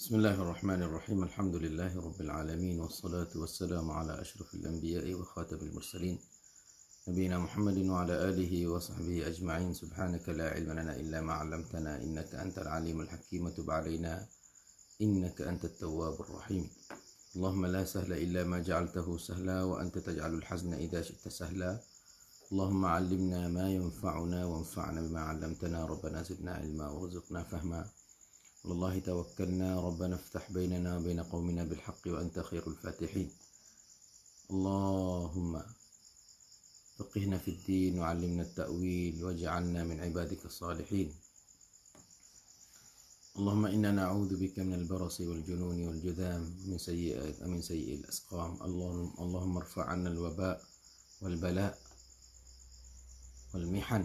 Bismillahirrahmanirrahim. Alhamdulillahi Rabbil Alamin. Wassalatu wassalamu ala ashrafil anbiya'i wa khatamil mursalin. Nabiyina Muhammadin wa ala alihi wa sahbihi ajma'in. Subhanaka la ilma lana illa ma 'allamtana innaka antal alimul hakim. Tub 'alaina innaka antat tawwabur rahim. Allahumma la sahla illa ma ja'altahu sahla wa anta taj'alul hazna idza syi'ta sahla. Allahumma 'allimna ma yanfa'una wanfa'na bima 'allamtana. Rabbana zidna 'ilma warzuqna fahma. والله توكلنا ربنا افتح بيننا وبين قومنا بالحق وأنت خير الفاتحين. اللهم فقهنا في الدين وعلمنا التأويل واجعلنا من عبادك الصالحين. اللهم إنا نعوذ بك من البرص والجنون والجذام من سيء الأسقام. اللهم ارفع عنا الوباء والبلاء والمحن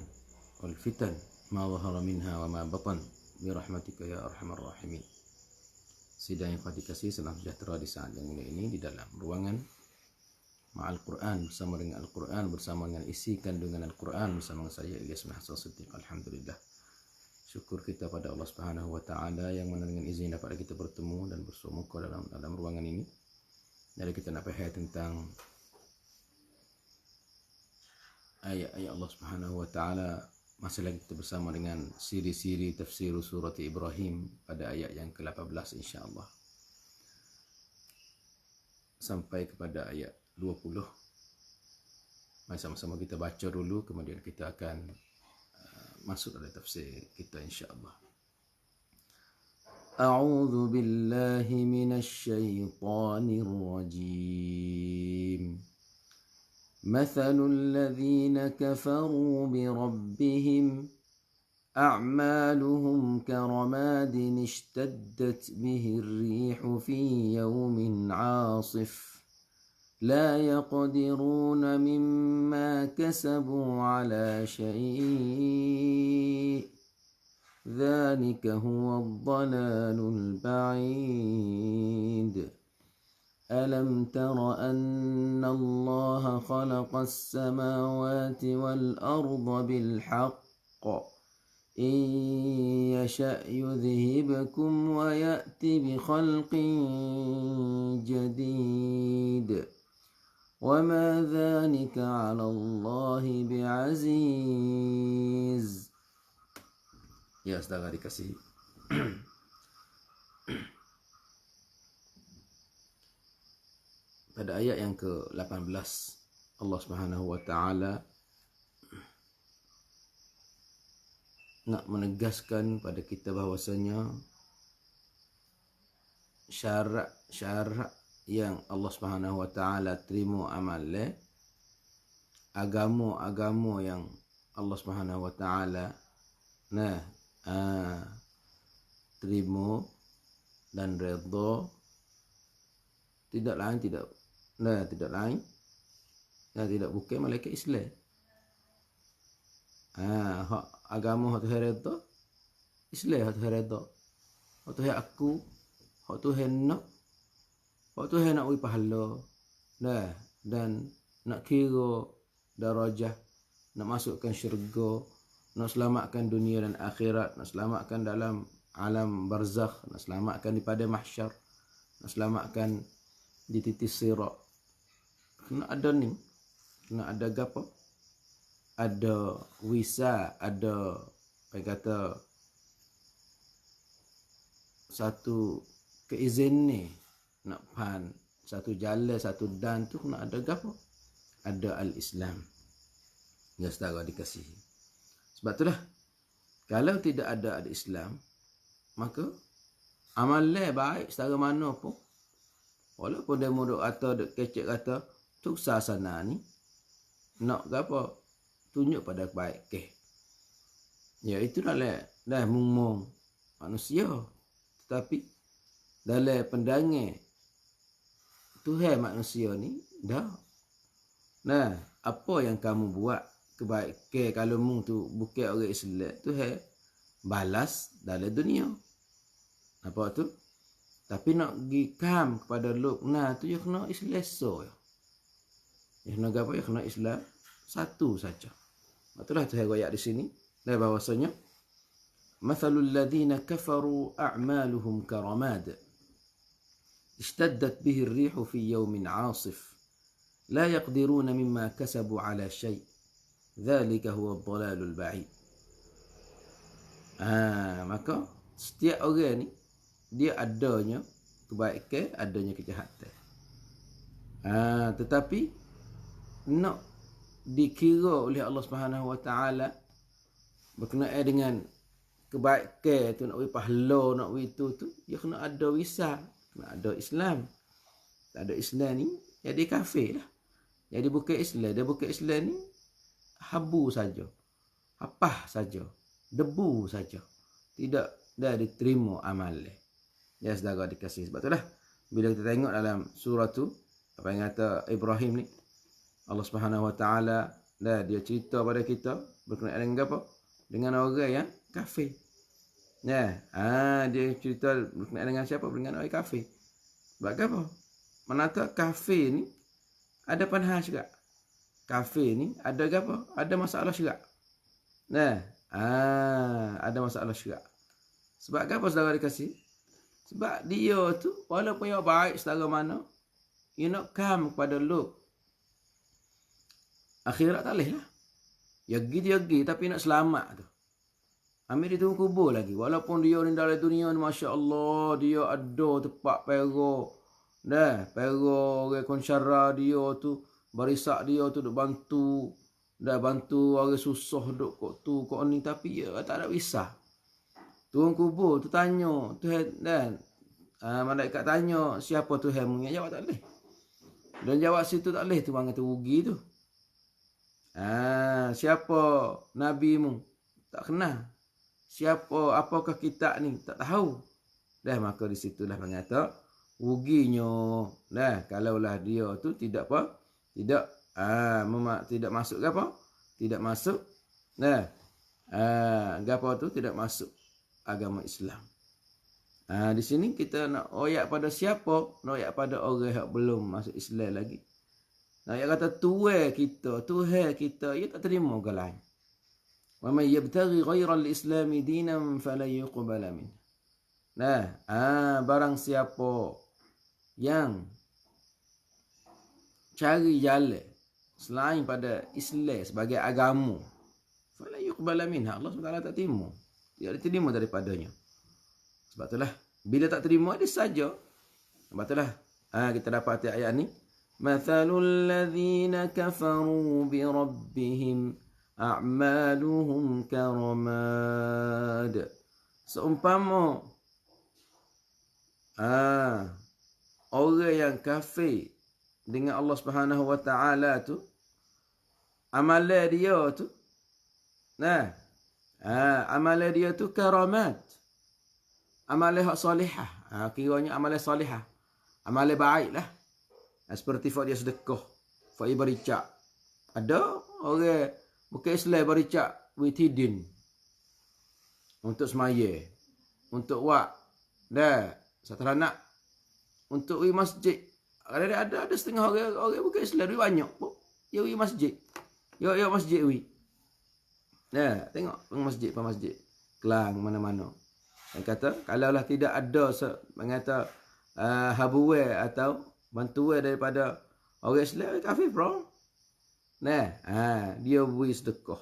والفتن ما ظهر منها وما بطن birahmatika ya arhamar rahimin. Sidang yang dikasihi, salam sejahtera di saat yang mulia ini di dalam ruangan Ma'al Quran, bersama dengan Al-Quran, bersama dengan isi kandungan Al-Quran, bersama dengan saya Ilyas bin Hasan Siddiq. Alhamdulillah, syukur kita pada Allah Subhanahu wa taala yang mana dengan izin dapat kita bertemu dan bersumuka dalam ruangan ini. Jadi kita nak bahas tentang ayat-ayat Allah Subhanahu wa taala. Masih lagi kita bersama dengan siri-siri tafsir surat Ibrahim pada ayat yang ke-18 insya-Allah. Sampai kepada ayat 20. Mari sama-sama kita baca dulu, kemudian kita akan masuk dalam tafsir kita insya-Allah. A'udzu billahi minasy syaithanir rajim. مثل الذين كفروا بربهم أعمالهم كرماد اشتدت به الريح في يوم عاصف لا يقدرون مما كسبوا على شيء ذلك هو الضلال البعيد. ألم تر أن الله خلق السماوات والأرض بالحق إن يشأ يذهبكم ويأتي بخلق جديد وما ذلك على الله بعزيز. Ya, saudara dikasihi, pada ayat yang ke-18 Allah Subhanahu wa taala nak menegaskan pada kita bahawasanya syarat yang Allah Subhanahu wa taala terima amal agama yang Allah Subhanahu wa taala terima dan redha tidak bukan malaikat Islam. Hak agama hak Tuhan redha Islam, hak Tuhan redha, hak Tuhan aku, hak Tuhan nak beri pahala, dan nak kira darajah, nak masukkan syurga, nak selamatkan dunia dan akhirat, nak selamatkan dalam alam barzakh, nak selamatkan di pada mahsyar, nak selamatkan di titik sirat. Kena ada ni, kena ada gapo? Ada wisa, ada kata satu keizin ni nak pan satu jalan, satu dan tu kena ada gapo? Ada al-Islam. Ya saudara dikasihi. Sebab itulah kalau tidak ada al-Islam, maka amalan baik setara mana pun, walaupun dia muduk atau duk kecek kata tu sasana ni nak gapo tunjuk pada baik ke. Ya itulah dah mumung manusia, tetapi dalam pandangan Tuhan manusia ni dah apa yang kamu buat kebaikan kalau mung tu bukan orang Islam, Tuhan balas dalam dunia. Apa tu? Tapi nak pergi kam kepada Lukna tu, ya kena Islam so. Ya kena apa? Ya kena Islam satu saja. Itulah Tuhan ayat di sini. Dan bahawasanya mathalul ladhina kafaru a'maluhum karamad. اشتدت به الريح في يوم عاصف لا يقدرون مما كسبوا على شيء ذلك هو الضلال البعيد. Maka setiap orang ni dia adanya kebaikan, adanya kejahatan. Tetapi nak dikira oleh Allah Subhanahu Wa Taala berkenaan dengan kebaikan tu, nak beri pahala, nak beri tu, dia kena ada wisal, kena ada Islam. Tak ada Islam ni jadi kafir lah. Jadi bukan Islam. Dia bukan Islam ni habu saja, hapah saja, debu saja, tidak dah diterima amal dia. Ya saudara dikasih. Sebab itulah bila kita tengok dalam surah tu apa yang kata Ibrahim ni, Allah Subhanahu Wa Taala dah dia cerita pada kita berkenaan dengan apa? Dengan orang yang kafir. Ya, dia cerita berkenaan dengan siapa? Dengan orang kafir. Sebab apa? Menata kafir ni ada panhas juga. Kafir ni ada apa? Ada masalah juga. Nah, ada masalah juga. Sebab apa saudara dikasih? Sebab dia tu walaupun dia baik setara mana, dia nak come kepada look akhirat tak boleh lah. Dia pergi tapi nak selamat tu. Ambil dia tunggu kubur lagi. Walaupun dia ni dalam dunia ni, Masya Allah, dia ada tempat perak. Dah, perak orang konsyara dia tu, barisak dia tu duk bantu. Dah bantu orang susah duk kok tu, kok ni. Tapi ya tak ada bisa. Tunggu kubur tu tanya. Tuhan dan malaikat tanya, siapa Tuhan mu? Jawab tak boleh. Dan jawab situ tak boleh tu, bang kata rugi tu. Siapa Nabi mu? Tak kenal. Siapa, apakah kitab ni? Tak tahu. Dah, maka di situlah mengata ruginya. Dah, kalaulah dia tu tidak apa? Tidak masuk ke apa? Tidak masuk. Dah. Gapo tu tidak masuk agama Islam. Di sini kita nak oyak pada siapa? Nak oyak pada orang yang belum masuk Islam lagi. Nak oyak kata Tuhan kita, ia tak terima orang lain. Wa may yabtaghi ghayra al-islam dinan fala yuqbala min. Nah, barang siapa yang cari jalan selain pada Islam sebagai agama, fala yuqbala min. Allah SWT tak terima. Tidak diterima daripadanya. Sebab itulah bila tak terima dia saja. Sebab itulah kita dapat ayat ni. Mathalul ladzina kafaru bi rabbihim a'maluhum karamad. Seumpama orang yang kafir dengan Allah Subhanahu Wa Taala tu, amalan dia tu, amalan dia tu karamat. Amalan hak salihah. Kiranya amalan salihah. Amalan baik lah. Seperti dia sedekah, dia bericak. Ada orang bukan Islam bericak witidin untuk semaya, untuk wak, dah satu anak, untuk pergi masjid. Ada setengah orang bukan Islam, dia banyak pun. Dia pergi masjid. Ya masjid wi. Dah tengok masjid Kelang mana-mana. Dia kata kalaulah tidak ada mengata habuwe atau bantuan daripada orang Islam, kafir bro. Dia beri sedekah.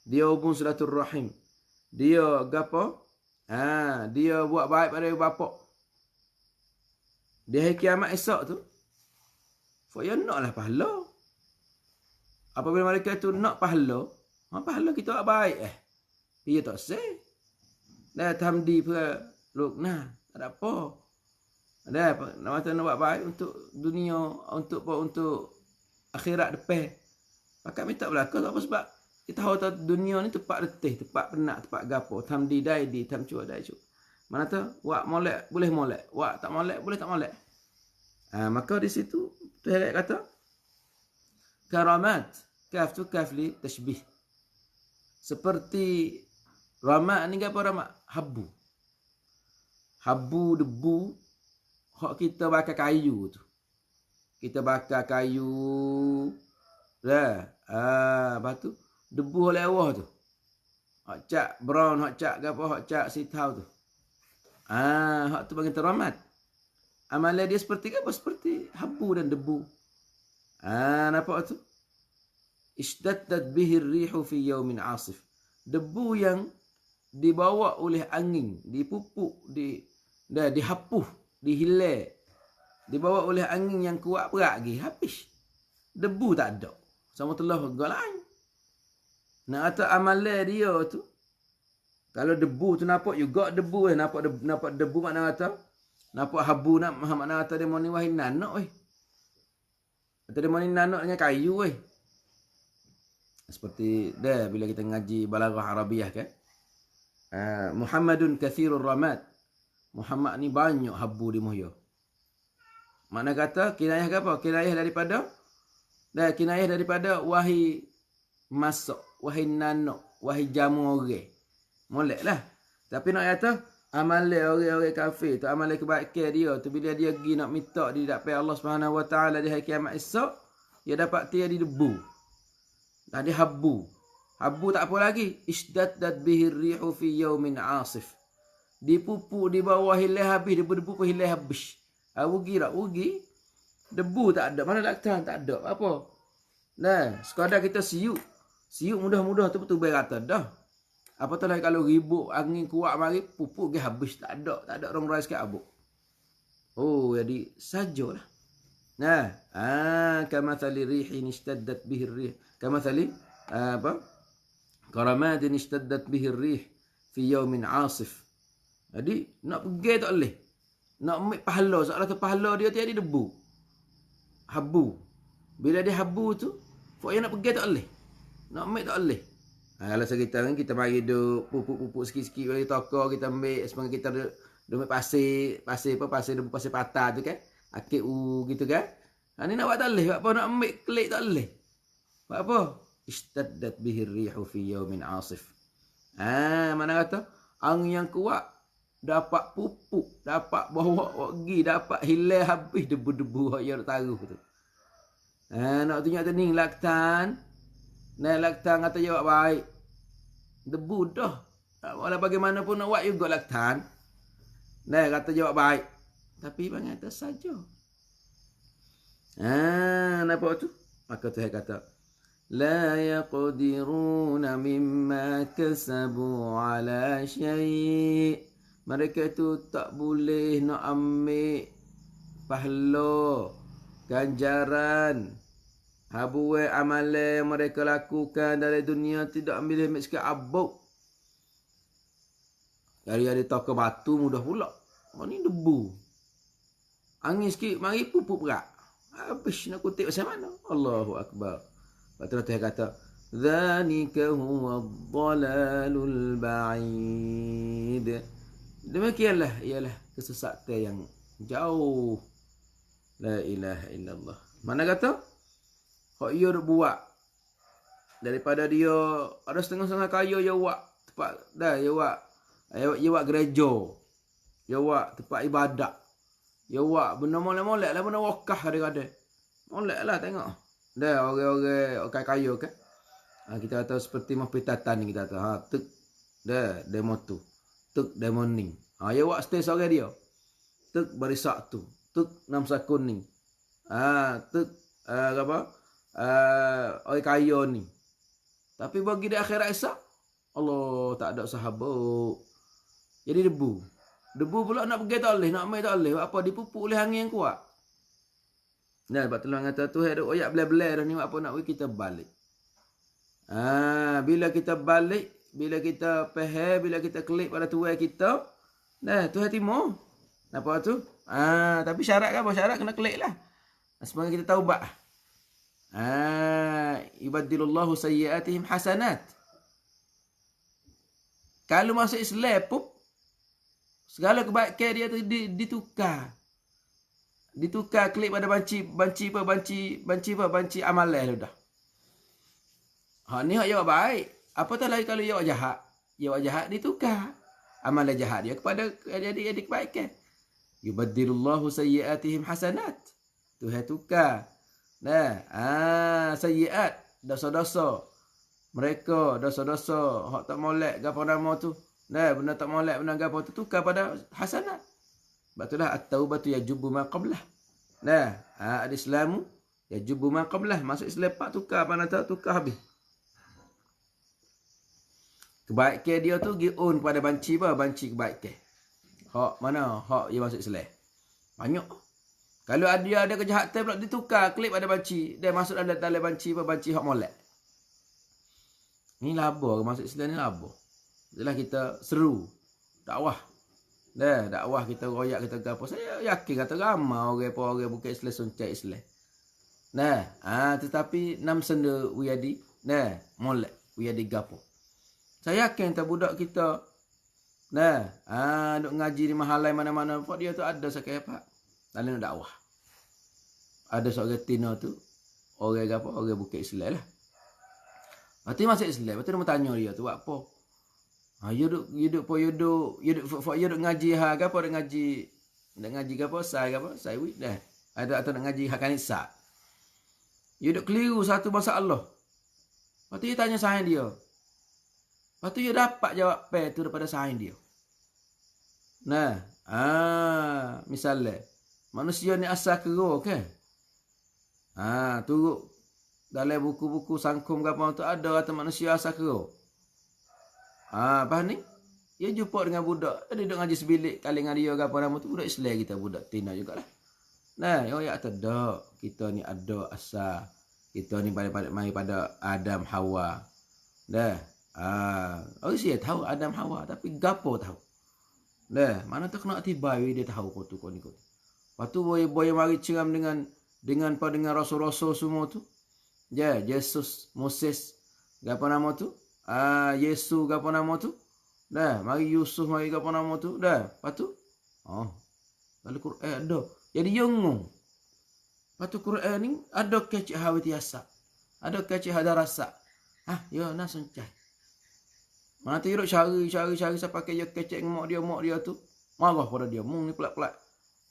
Dia hubung silaturrahim. Dia gapo? Dia buat baik pada ibu bapa. Di hari kiamat esok tu, dia naklah pahala. Apabila mereka tu nak pahala, pahala kita buat baik dia tak say. Dah tamdi pula lukna, tak ada apa. Dah nak buat baik untuk dunia, untuk akhirat depan. Pakat minta belaka tak apa sebab kita tahu dunia ni tempat letih, tempat penat, tempat gapo, tamdi daidi, tam cua dai cu. Mana tu wak molek boleh molek, wak tak molek boleh tak molek. Maka di situ Tuhan kata karamat, kaf tu kaf li tashbih. Seperti ramat ni apa ramat? Habu. Habu debu hak kita bakar kayu tu. Kita bakar kayu dah. Lepas tu debu lewah tu. Hak cak brown, hak cak gapo, hak cak sitau tu. Hak tu bagi teramat. Amalan dia seperti apa? Seperti habu dan debu. Nampak tu? Ishtaddat bihi rihu fi yaumin asif. Debu yang dibawa oleh angin, dipupuk, dihapuh, dihilang, dibawa oleh angin yang kuat berat lagi, habis. Debu tak ada. Sama telah lain. Nak kata amalan dia tu, kalau debu tu nampak juga debu nampak debu makna kata, nampak habu makna kata dia mau ni wahin nanok Kata dia mau ni nanok dengan kayu Seperti dah bila kita ngaji balaghah Arabiah kan. Muhammadun kathirur ramad. Muhammad ni banyak habu di muhya. Makna kata kinayah ke apa? Kinayah daripada wahai masak, wahai nanok, wahai jamu orang. Molek lah. Tapi nak kata amalan orang-orang kafir tu, amalan kebaikan dia tu, bila dia pergi nak minta di hadapan Allah Subhanahu Wa Taala di hari kiamat esok, dia dapat dia di debu. Ada habu. Habu tak apa lagi. Ishtaddat bihi rihu fi yaumin asif. Dipupuk di bawah hilang habis, debu-debu pun hilang habis. Rugi tak? Rugi. Debu tak ada. Mana laktan? Tak ada. Apa? Nah, sekadar kita siuk. Siuk mudah-mudah tu betul baik kata dah. Apatah lagi kalau ribut angin kuat mari pupuk ke habis, tak ada orang rai sikit abuk. Oh, jadi sajalah. Nah, kamathali rihin ishtaddat bihi rih. Kamathali Qaramadin ishtaddat bihi rih fi yaumin asif. Jadi nak pergi tak boleh. Nak ambil pahala, soalan tu pahala dia tiada debu. Habu. Bila dia habu tu, pokoknya nak pergi tak boleh. Nak ambil tak boleh. Kalau sekitar kan kita mari duk pupuk-pupuk sikit-sikit bagi toko kita ambil sebab kita duk ambil pasir debu pasir patah tu kan. Akik gitu kan. Ni nak buat tak boleh. Buat apa nak ambil klik tak boleh. Buat apa? Ishtaddat bihi rihu fi yaumin asif. Mana kata? Angin yang kuat dapat pupuk, dapat bawa pergi, dapat hilang habis debu-debu yang taruh tu. Nak tunjuk tening laktan. Laktan kata jawab baik. Debu dah. Walau bagaimanapun nak buat juga laktan. Kata jawab baik. Tapi bang kata saja. Nampak tu? Maka Tuhan kata, la yaqdiruna mimma kasabu ala syai'. Mereka tu tak boleh nak ambil pahala, ganjaran, habuai amalan yang mereka lakukan dari dunia, tidak ambil sikit abuk. Hari-hari toko batu mudah pula. Ni debu. Angin sikit mari pupuk berat. Habis nak kutip macam mana? Allahu Akbar. Lepas tu kata, "Dzanika huwa ad-dhalalul ba'id." Demikianlah ialah kesesatan yang jauh. La ilaha illallah. Mana kata? Hak ia buat daripada dia ada setengah-setengah kaya dia buat tempat dah dia buat gereja. Dia buat tempat ibadat. Dia buat benda molek-molek lah, benda wakaf kadang-kadang. Molek lah tengok. Dah orang kaya kan. Kita kata seperti mahpitatan ni kita kata. Tek dah demo tu. Tek demo ni. Dia buat stage orang dia. Tek barisak tu. Tek namsa kuning. Tek apa? Orang kaya ni. Tapi bagi di akhirat esok, Allah tak ada sahabat. Jadi debu. Debu pula nak pergi tak boleh, nak ambil tak boleh. Apa dipupuk oleh angin yang kuat. Sebab tu orang kata tu ada oyak belai-belai dah ni, apa nak kita balik. Bila kita balik, bila kita faham, bila kita klik pada Tuhan kita, Tuhan timur. Apa tu? Tapi syarat kan apa? Syarat kena klik lah. Semoga kita taubat. Ibadilullahu sayyiatihim hasanat. Kalau masuk Islam pun segala kebaikan dia tu ditukar. Ditukar klik pada banci amalan lu dah. Ni hak jawab baik. Apatah lagi kalau jawab jahat. Jawab jahat ditukar. Amalan jahat dia kepada jadi kebaikan. Yubadilullahu sayyiatihim hasanat. Tuhan tukar. Sayyiat, dosa-dosa. Mereka dosa-dosa hak tak molek gapo nama tu. Benda tak molek benda gapo tu tukar pada hasanat. Sebab itulah at-taubatu yajubu ma qablah. Nah, al-Islamu yajubu ma qablah. Masuk Islam pak tukar mana tahu tukar habis. Kebaikan dia tu gi on pada banci apa? Banci kebaikan. Hak mana? Hak dia masuk Islam. Banyak. Kalau ada kejahatan pula ditukar klip ada banci. Dia masuk dalam banci apa? Banci hak molek. Ni laba masuk Islam ni laba. Itulah kita seru dakwah. Dakwah kita royak kita gapo. Saya yakin kata ramai orang bukan Islam suncai Islam. Tetapi nam senda wiadi. Molek wiadi gapo. Saya yakin tak budak kita. Duk ngaji di mahalai mana-mana. Pak dia tu ada sakai apa? Dalam dakwah. Ada seorang Tino tu. Orang apa? Orang bukan Islam lah. Lepas tu masuk Islam. Lepas tu dia bertanya dia tu. Buat apa? You duk ngaji ha ke apa? Duk ngaji ke apa? Saya ke apa? Saya wit dah. Atau nak ngaji hak kanisa. You duk keliru satu masalah. Lepas tu dia tanya saya dia. Lepas tu dia dapat jawab tu daripada sains dia. Misalnya manusia ni asal kera kan? Turut dalam buku-buku sangkum ke apa tu ada kata manusia asal kera. Apa ni? Dia jumpa dengan budak. Dia duduk ngaji sebilik kali dengan dia ke apa nama tu. Budak Islam kita, budak Tina jugalah. Ya tak. Kita ni ada asal. Kita ni mari pada Adam Hawa. Orang saya tahu Adam Hawa tapi gapo tahu. Mana tak kena tibai dia tahu kau tu kau ni. Lepas tu boy mari ceram dengan rasul-rasul semua tu. Yesus, Moses, gapo nama tu? Yesus gapo nama tu? Mari Yusuf mari gapo nama tu? Lepas tu lalu Quran ada. Jadi yongong. Lepas tu Quran ni ada kecik hawitiasa. Ada kecik hadarasa. Ya nak suncai. Mana tu duduk cari saya pakai dia kecek dengan mak dia tu. Marah pada dia. Mung ni pelak-pelak.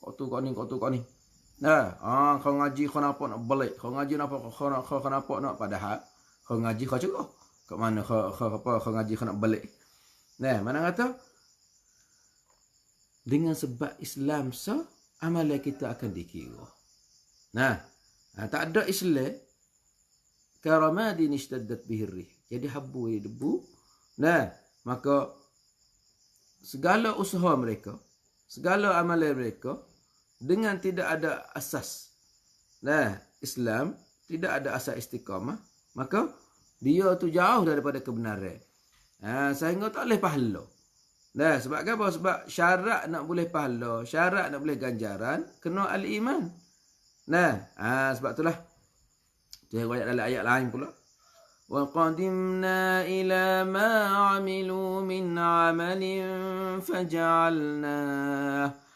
Kau tu kau ni. Kau ngaji kau nampak nak balik. Kau ngaji nampak kau nampak nak padahal kau ngaji kau cakap. Kat mana kau ngaji kau nak balik. Mana kata dengan sebab Islam amalan kita akan dikira. Tak ada Islam karamadin ishtaddat bihi rih. Jadi habu debu. Maka segala usaha mereka, segala amalan mereka dengan tidak ada asas Islam, tidak ada asas istiqamah, maka dia tu jauh daripada kebenaran. Sehingga tak boleh pahala. Sebab apa? Sebab syarat nak boleh pahala, syarat nak boleh ganjaran kena al-iman. Sebab itulah dia ayat dalam ayat lain pula. وَقَدِمْنَا إِلَى مَا عَمِلُوا مِنْ عَمَلٍ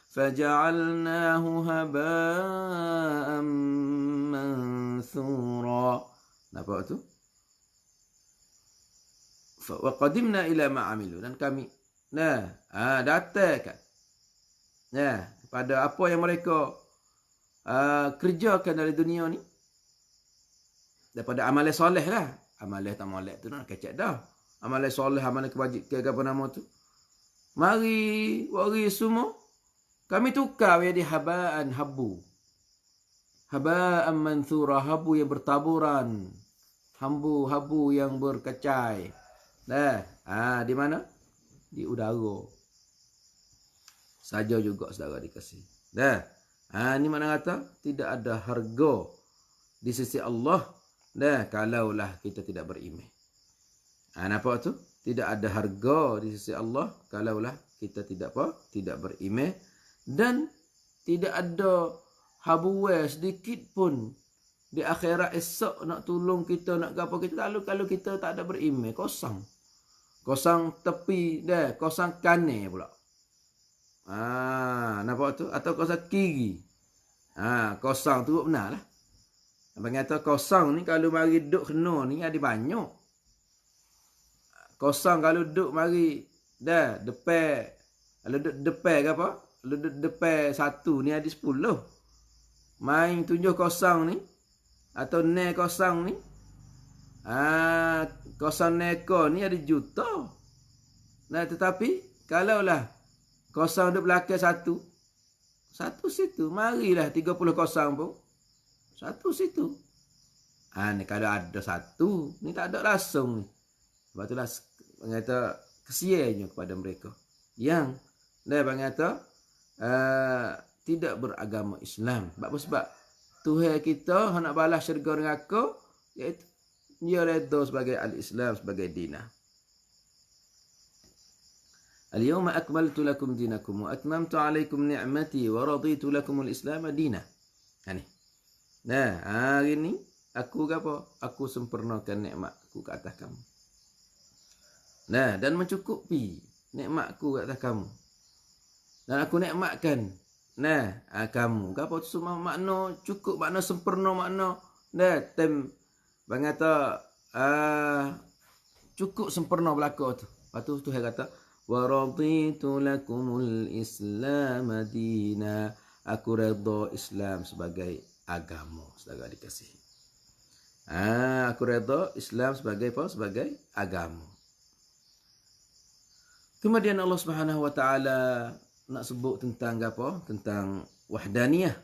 فَجَعَلْنَاهُ هَبَاءً مَنْثُورًا. Nampak tu? وَقَدِمْنَا إِلَى مَا عَمِلُوا. Dan kami datangkan pada apa yang mereka kerjakan dari dunia ni daripada amalan soleh lah. Amalan tak molek tu nak kecek dah. Amalan soleh, amalan kebajikan ke apa nama tu. Mari semua kami tukar jadi habaan habu. Habaan manthura, habu yang bertaburan. Habu yang berkecai. Di mana? Di udara. Saja juga saudara dikasih. Ni mana kata tidak ada harga di sisi Allah kalaulah kita tidak beriman. Nampak tu? Tidak ada harga di sisi Allah kalaulah kita tidak beriman, dan tidak ada habuah sedikit pun di akhirat esok nak tolong kita, nak apa kita kalau kita tak ada beriman, kosong tepi kosong kanan pula. Nampak tu? Atau kosong kiri. Kosong tu benar lah. Abang kata kosong ni kalau mari duduk kena ni ada banyak. Kosong kalau duduk mari depan. Kalau duduk depan ke apa? Kalau duduk depan satu ni ada 10. Main 7 kosong ni atau ne kosong ni. Kosong neko ni ada juta. Tetapi kalaulah kosong duduk belakang satu. Satu situ. Marilah 30 kosong pun. Satu situ. Ni kalau ada satu, ni tak ada langsung ni. Sebab itulah kata kesiannya kepada mereka. Yang dia kata tidak beragama Islam. Sebab Tuhan kita nak balas syurga neraka, iaitu dia redha sebagai al-Islam, sebagai dinah. Al-yawma akmaltu lakum dinakum wa atmamtu alaikum ni'mati wa raditu lakum al-Islam dinah. Hari ni aku apa? Aku sempurnakan nikmatku ke atas kamu. Dan mencukupi nikmatku ke atas kamu. Dan aku nikmatkan kamu. Apa tu semua makna cukup, makna sempurna, makna tem bang kata cukup sempurna belaka tu. Lepas tu Tuhan kata wa raditu lakumul Islam madina. Aku redha Islam sebagai agama, saudara dikasihi. Aku redha Islam sebagai apa? Sebagai agama. Kemudian Allah Subhanahu wa taala nak sebut tentang apa? Tentang wahdaniyah.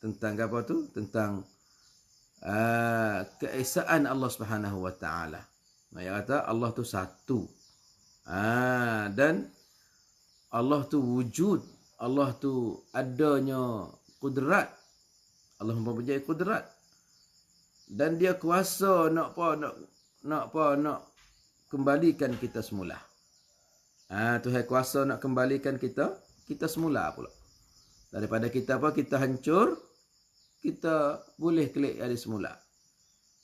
Tentang apa tu? Tentang keesaan Allah Subhanahu wa taala. Dia kata Allah tu satu. Dan Allah tu wujud. Allah tu adanya kudrat. Allah mempunyai kudrat. Dan dia kuasa nak kembalikan kita semula. Tuhan kuasa nak kembalikan kita semula pula. Daripada kita kita hancur, kita boleh klik dari semula.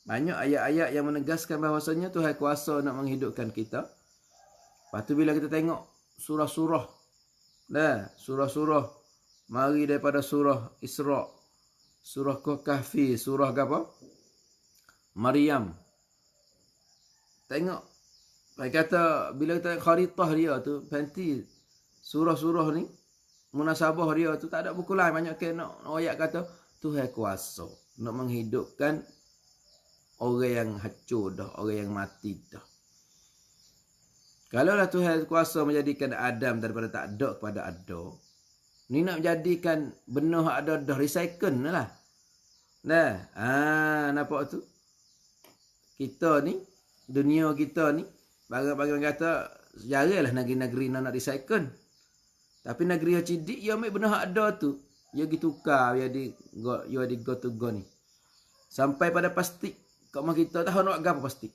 Banyak ayat-ayat yang menegaskan bahawasanya Tuhan kuasa nak menghidupkan kita. Lepas tu bila kita tengok surah-surah, surah-surah mari daripada surah Isra, surah Kahfi, surah apa? Maryam. Tengok, saya kata bila kita kharitah dia tu, nanti surah-surah ni, munasabah dia tu tak ada buku lain, banyak ke nak ayat kata Tuhan kuasa nak menghidupkan orang yang hancur dah, orang yang mati dah. Kalaulah Tuhan kuasa menjadikan Adam daripada tak ada kepada ada, ni nak menjadikan benda yang ada dah recycle lah. Nampak tu? Kita ni, dunia kita ni, bagi kata jaranglah negeri-negeri nak recycle. Tapi negeri yang cidik, dia ambil benda yang ada tu, dia pergi tukar, dia di go to go ni. Sampai pada plastik. Kat rumah kita tahu nak apa plastik.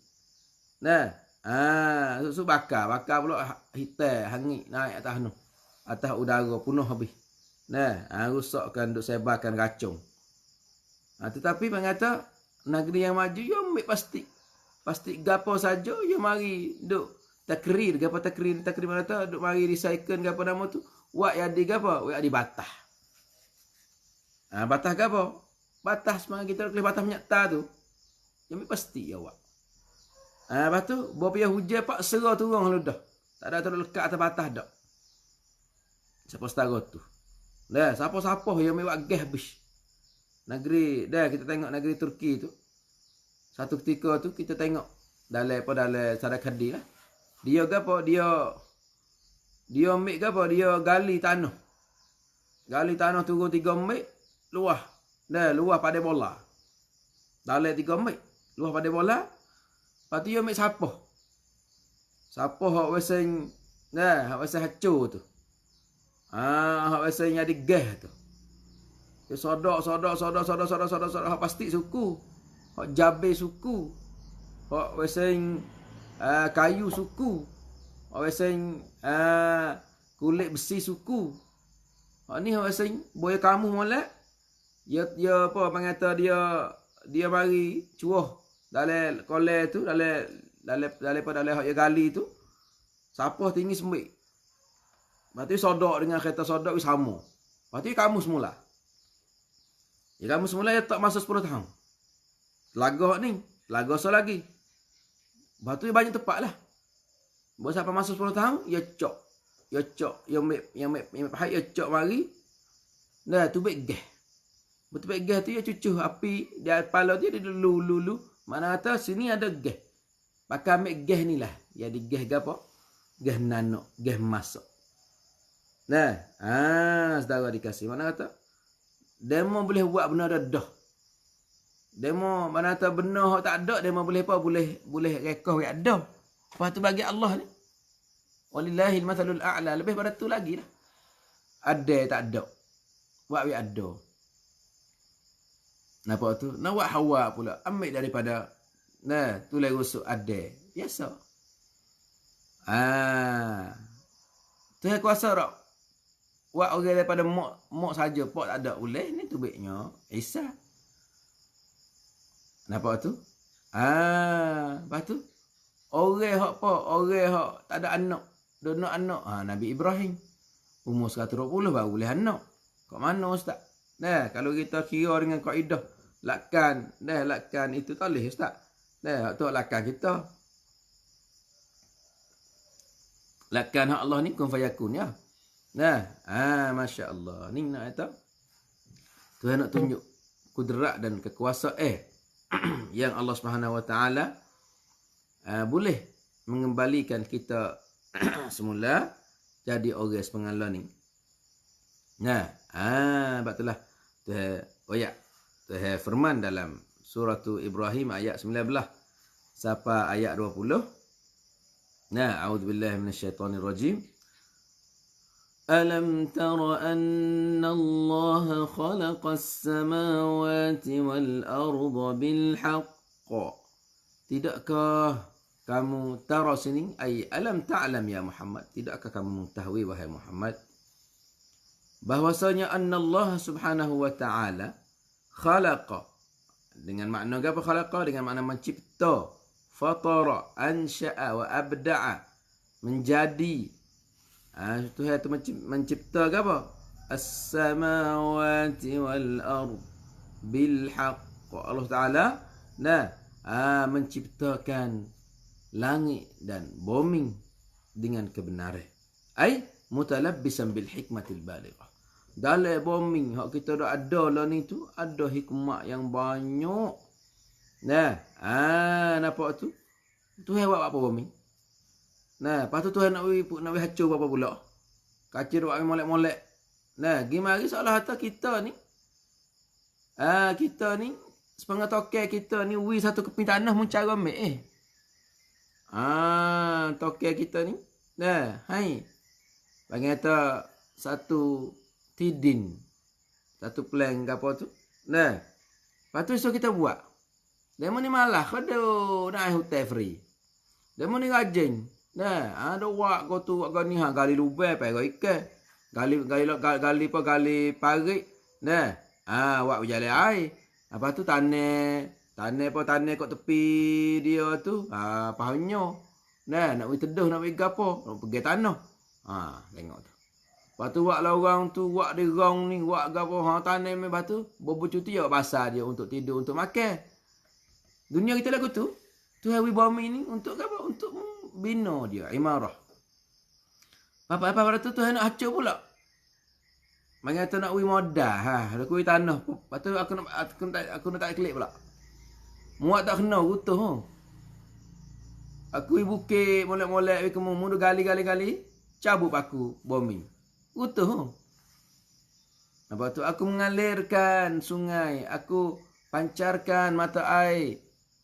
So bakar pula hitam, hangit naik atas tu. Atas udara penuh habis. Rusakkan, duk sebarkan racun. Tetapi mengata negeri yang maju dia ambil plastik. Plastik gapo saja dia mari duk takrir mengata duk mari recycle gapo nama tu. Wak yang di gapo? Wak di batah. Batah gapo? Batah semang kita boleh batah nyata tu. Dia ambil plastik ya wak. Lepas tu, bawa hujan pak serah turun lalu dah. Tak ada terus lekat atas batah dak. Siapa setara tu. Siapa-siapa yang ambil wak gas habis. Negeri, kita tengok negeri Turki tu. Satu ketika tu kita tengok dalam Sarakadi lah. Dia gapo? Dia ambil gapo? Dia gali tanah. Gali tanah turun 3 meter, luah. Luah pada bola. Dalam 3 meter, luah pada bola. Lepas tu dia ambil sapah. Sapah hak weseng, hak weseng hancur tu. Hak weseng ada gas tu. Dia sodok hak plastik suku. Hak jabe suku. Hak weseng kayu suku. Hak weseng kulit besi suku. Hak ni hak weseng boya kamu molek. Dia apa mengata dia mari cuah dalam kolej tu, dalam hak dia gali tu. Sapah tinggi sembik. Lepas tu sodok dengan kereta sodok sama. Lepas tu kamu semula. Kamu semula dia tak masa 10 tahun. Lagak ni, lagak so lagi. Lepas tu banyak tempat lah. Buat sampai masa 10 tahun, dia cok. Yang ambil pahit, dia cok mari. Tubik gas. Betul gas tu dia cucuh api. Dia kepala tu dia lulu. Mana kata sini ada gas. Pakai ambil gas ni lah. Jadi gas apa? Gas nano. Gas masak. Nah, saudara dikasih. Mana kata? Demo boleh buat benda dah. Demo mana kata benda hak tak ada, demo boleh apa? Boleh rekoh yang ada. Lepas tu bagi Allah ni. Walillahil mathalul a'la. Lebih pada tu lagi lah. Ada tak ada. Buat yang ada. Nampak tu? Nak buat hawa pula. Ambil daripada tulai rusuk ada. Biasa. Tuhan kuasa tak? Buat orang daripada mok saja. Pok tak ada. Boleh ni tu baiknya. Isa. Nampak tu? Lepas tu? Orang hak apa? Orang hak tak ada anak. Dia nak anak. Nabi Ibrahim. Umur 120 baru boleh anak. Kat mana Ustaz? Kalau kita kira dengan kaedah lakkan itu tak boleh Ustaz. Tu lakkan kita. Lakkan hak Allah ni kun fayakun ya. Masya Allah. Ni nak kata Tuhan nak tunjuk kudrat dan kekuasaan yang Allah Subhanahu Wa Taala boleh mengembalikan kita semula jadi orang sepengala ni. Sebab itulah Tuhan firman dalam surah Ibrahim ayat 19 sampai ayat 20. A'udzubillahi minasyaitonirrajim. Alam tara anna Allah khalaqas samawati wal arda bil haqq. Tidakkah kamu tara sini ay alam ta'lam ya Muhammad, tidakkah kamu mengetahui wahai Muhammad bahwasanya anna Allah Subhanahu wa taala khalaqa, dengan makna apa khalaqa? Dengan makna mencipta, fatara, ansha'a wa abda'a, menjadi. Tuhan itu mencipta apa? As-samawati wal ard bil haqq. Allah Taala menciptakan langit dan bumi dengan kebenaran. Ai mutalabbisan bil hikmatil balighah. Dalam bumi hak kita dah ada lah ni tu, ada hikmah yang banyak. Nampak tu? Tuhan buat apa bumi? Lepas tu Tuhan nak hacur apa pula? Kacir buat molek-molek. Gimana seolah kata kita ni sepengah tokai kita ni satu keping tanah mencara ambil tokai kita ni bagi kata satu tidin, satu plank apa tu. Lepas tu so kita buat. Demo ni malah kau nak hutan free. Demo ni rajin. Ada wak kau tu wak ni gali lubang pai kau ikan. Gali parit. Wak berjalan air. Lepas tu tanah kat tepi dia tu. Pahamnya. Nak pergi teduh, nak pergi apa? Nak pergi tanah. Tengok tu. Lepas tu wak lah orang tu, wak dia rong ni, wak gapo tanah lepas tu bercuti ya basah dia untuk tidur, untuk makan. Dunia kita lagu tu. Tuhan bumi ni untuk apa? Untuk bina dia, imarah. Apa pada tu Tuhan nak hacur pula. Mengata nak modal, aku tanah. Lepas tu aku nak tak klik pula. Muat tak kena rutuh. Aku bukit molek-molek ke mu gali cabut paku bumi. Rutuh. Lepas tu aku mengalirkan sungai, aku pancarkan mata air.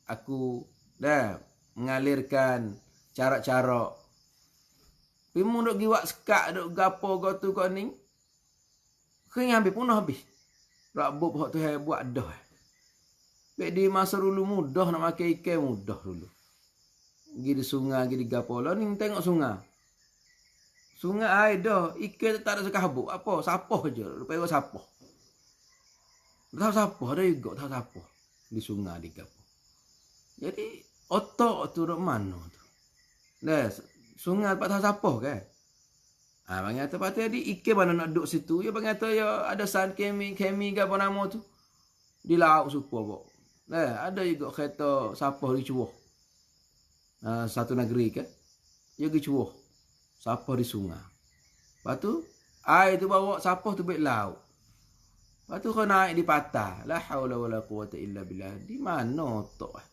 Aku mengalirkan cara-cara. Pimu duk giwak sekak duk gapo kau tu kau ni. Kering habis punah habis. Rabuk hak tu buat dah. Baik di masa dulu mudah nak makan ikan mudah dulu. Pergi di sungai, pergi di gapo lah ni tengok sungai. Sungai air dah, ikan tak ada sekabuk. Apa? Sapah je. Lepas sapah. Tak sapah ada juga, tak sapah. Di sungai di gapo. Jadi otak tu duk mana tu? Sungai tempat tak sapah kan? Bang kata patut jadi ikan mana nak duduk situ. Ya bang kata ya ada san kemi ke apa nama tu. Di laut supo kok. Ada juga kereta sapah di Cuoh. Satu negeri kan. Dia pergi Cuoh. Sapah di sungai. Lepas tu air tu bawa sapah tu baik laut. Lepas tu kau naik di patah. La haula wala quwata illa billah. Di mana otak?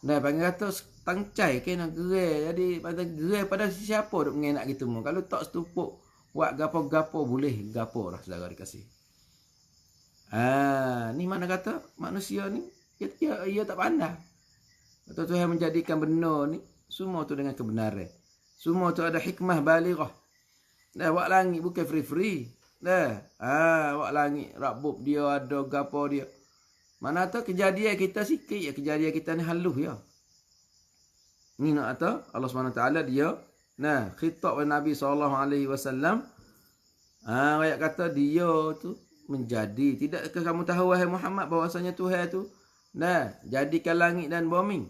Panggil kata tangcai ke nak gerai. Jadi pada gerai pada siapa duk mengenak gitu mu. Kalau tak setupuk Wak gapo-gapo boleh gapo lah saudara dikasih. Ni mana kata manusia ni ia tak pandai. Atau Tuhan menjadikan benar ni semua tu dengan kebenaran. Semua tu ada hikmah balighah. Dah wak langit bukan free-free. Dah. Wak langit Rabbub dia ada gapo dia. Mana tahu kejadian kita sikit ya, kejadian kita ni halus ya. Ni nak kata Allah SWT dia khitab oleh Nabi SAW. Ayat kata dia tu menjadi. Tidakkah kamu tahu wahai Muhammad bahwasanya Tuhan tu jadikan langit dan bumi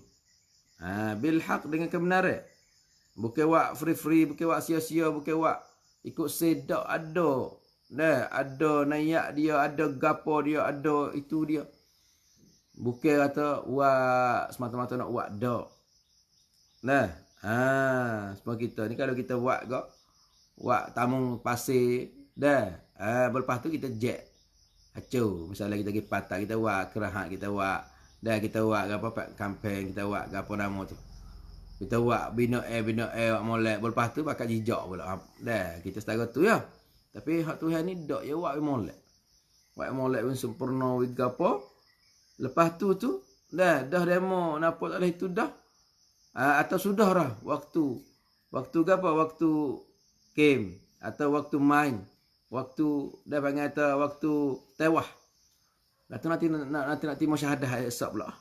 bil haq, dengan kebenaran. Bukan wak free-free, bukan wak sia-sia, bukan wak ikut sedak. Ada nayak dia, ada gapo dia, ada itu dia. Bukan kata wak semata-mata nak wak dak. Semua kita ni kalau kita wak tamung pasir berlepas tu kita jet hacu. Misalnya kita pergi patah, kita wak kerahat, kita wak kita wak apa kampeng, kita wak apa nama tu, kita wak bina air wak molek. Berlepas tu pakai jijak pula. Kita setara tu ya. Tapi hak Tuhan ni dak ya, wak molek. Wak molek pun sempurna wig apa. Lepas tu dah demo nampak tak ada itu dah. Atau sudah dah waktu apa, waktu game atau waktu main, waktu dah panggil kata waktu tewah. Nanti nak timur syahadah esok pula.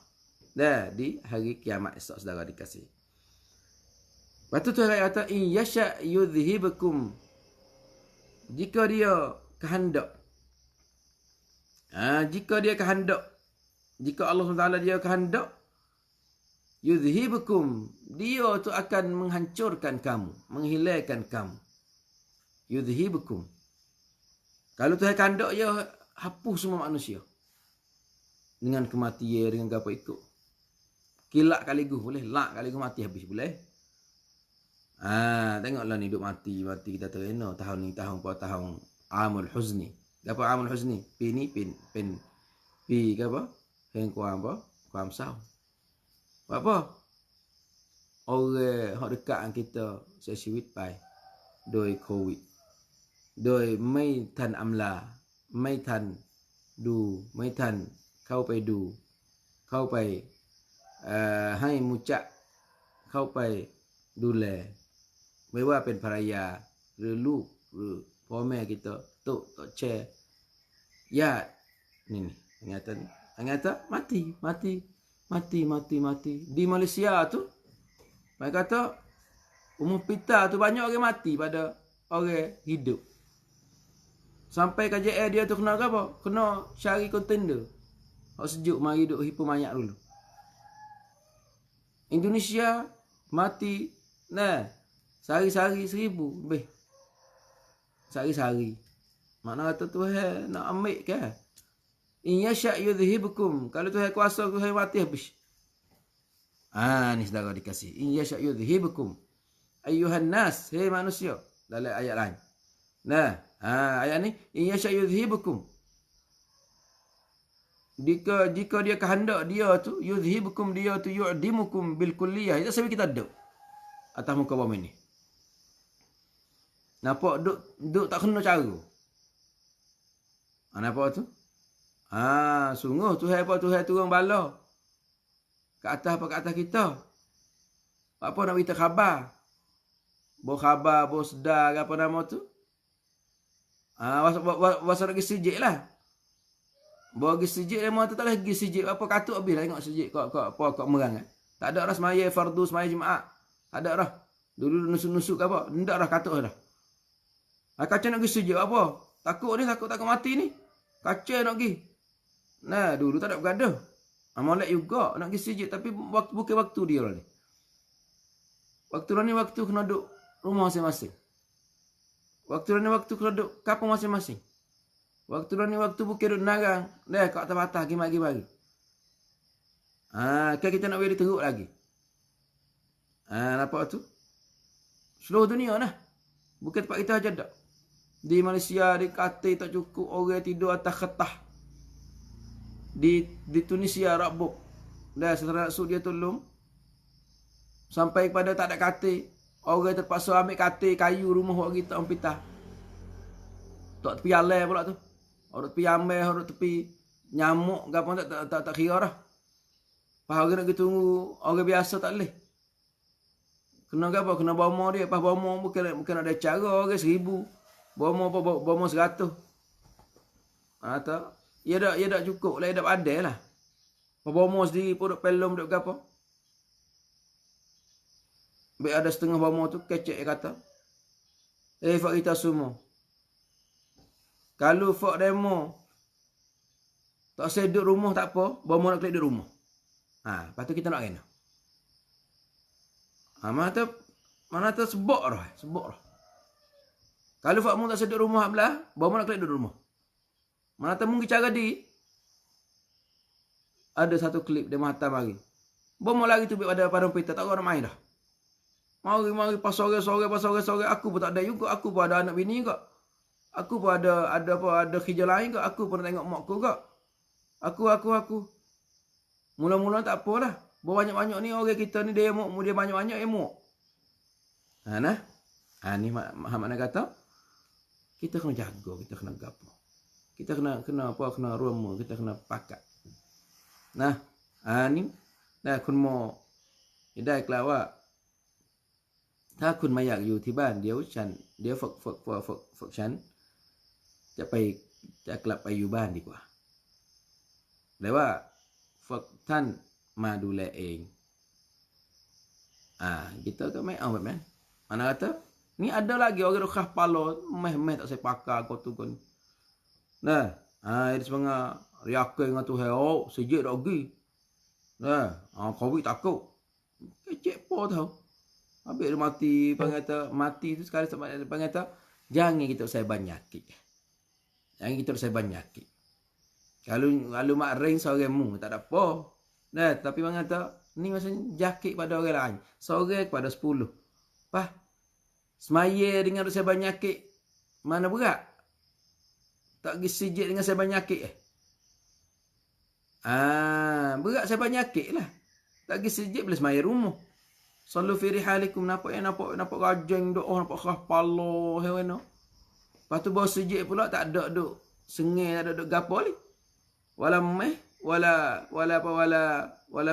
Di hari kiamat esok saudara dikasih. Lepas tu Tuhan kata in yasha yudhibukum, jika dia kehendak. Jika dia kehendak, jika Allah SWT dia kehendak, yudhibukum, dia tu akan menghancurkan kamu, menghilangkan kamu. Yudhibukum. Kalau Tuhan kehendak dia hapus semua manusia. Dengan kematian, dengan apa ikut. Kilak kaligus boleh, lak kaligus mati habis boleh. Tengoklah ni duk mati kita terena tahun ni, tahun Amul Huzni. Apa Amul Huzni? Pen ke apa? Heng kuam apa? Kuam sau. Apa? Orang hak dekat dengan kita sesiwit pai. Doi Covid. Doi mai tan amla, mai tan du, mai tan kauไปดูเข้าไปให้มุจักเข้าไปดูแลไม่ว่าเป็นภรรยาหรือลูกหรือพ่อแม่ kita tok share ญาตินี่ingatan mati di Malaysia tu. Mereka kata umur pita tu banyak orang mati pada orang hidup. Sampai KJL dia tu kena apa? Kena cari kontender. Hak sejuk mari duk hipu banyak dulu. Indonesia mati sehari-hari 1000 lebih. Sehari-hari. Makna kata Tuhan nak ambil ke? In yasha yudhibukum. Kalau Tuhan kuasa, Tuhan mati habis. Ni saudara dikasih. In yasha yudhibukum. Ayyuhan nas, hei manusia. Dalam ayat lain. Ayat ni in yasha yudhibukum. Jika dia kehendak dia tu yudhibukum, dia tu yu'dimukum bil kulliyah. Itu sebab kita duduk atas muka bumi ni. Nampak duduk tak kena cara. Nampak tu? Sungguh Tuhan turun bala ke atas kita. Apa nak berita khabar? Bo khabar, bo sedar apa nama tu? Wasar lagi sijik lah. Bagi sijik demo tu tak lagi sijik apa katuk habis lah tengok sijik kok merang Tak ada ras semaya fardu, semaya Jumaat. Tak ada ras. Dulu nusuk-nusuk apa? Ndak ras katuk dah. Kaca nak pergi sijik apa? Takut mati ni. Kaca nak pergi. Dulu tak ada bergaduh. Molek juga nak pergi sijik tapi bukan waktu dia lah ni. Waktu ni waktu kena duduk rumah masing-masing. Waktu ni waktu kena duduk kampung masing-masing. Waktu ni waktu bukan duduk narang. Kat atas patah gimari-gimari. Kan kita nak boleh teruk lagi. Nampak tu? Seluruh dunia lah. Bukan tempat kita aja tak. Di Malaysia, di Katil tak cukup. Orang tidur atas ketah. Di Tunisia, Rabbub. Setelah raksud dia tolong. Sampai kepada tak ada katil. Orang terpaksa ambil katil, kayu rumah orang kita, orang pitah. Tak tepi alai pula tu. Orang tepi amai, orang tepi nyamuk, gapo tak kira dah. Pas orang nak pergi tunggu, orang biasa tak boleh. Kena gapo? Kena bomo dia. Pas bomo bukan ada cara orang 1000. Bomo 100. Atau ia dak cukup lah, ia dak adil lah. Pas bomo sendiri pun duk pelom duk gapo. Baik ada setengah bomo tu kecek kata. Fak kita semua. Kalau fak demo tak sedut rumah tak apa, bomo nak klik di rumah. Lepas tu kita nak kena. Mana tu sebok dah. Kalau fakmu tak sedut rumah belah, bawa nak klik duduk rumah. Mana tu mungkin cara di. Ada satu klip dia mata mari. Bawa lagi tu pada padang pita tak orang main dah. Mari pas sore aku pun tak ada juga, aku pun ada anak bini juga. Aku pun ada kerja lain juga, aku pun tengok mak aku juga. Aku. Mula-mula tak apa lah. Banyak-banyak ni orang kita ni dia banyak-banyak ilmu. Ni mana kata kita kena jaga, kita kena gapo. Kita kena apa, kena rumah, kita kena pakat. Ni dah kun mo idai kelawak. Ta kun mayakอยู่ที่บ้านเดี๋ยวฝึกฉันจะกลับไปอยู่บ้านดีกว่าแต่ว่าฝึกท่านมาดูแลเอง kita kan maiแบบนั้น mana kata ni ada lagi orang khas palo meh tak saya pakar kau tu kan. Ini sebenarnya riakai dengan tu heo sejak dah pergi. Covid takut. Kecek po tau. Habis dia mati, pengata mati tu sekali sama pengata jangan kita usah banyakit. Jangan kita usah banyakit. Kalau mak ring seorang mu tak ada apa. Tapi pengata ni macam jakit pada orang lain. Seorang kepada 10. Semaya dengan saya banyakit mana berat? Tak pergi sijit dengan saya banyakit berat saya banyakit lah. Tak pergi sijit boleh semaya rumah. Sallu fi rihalikum nampak rajang doa nampak khas palo hewan. Lepas tu bawa sijit pula tak ada duk sengai, tak ada duk gapo ni. Wala meh, wala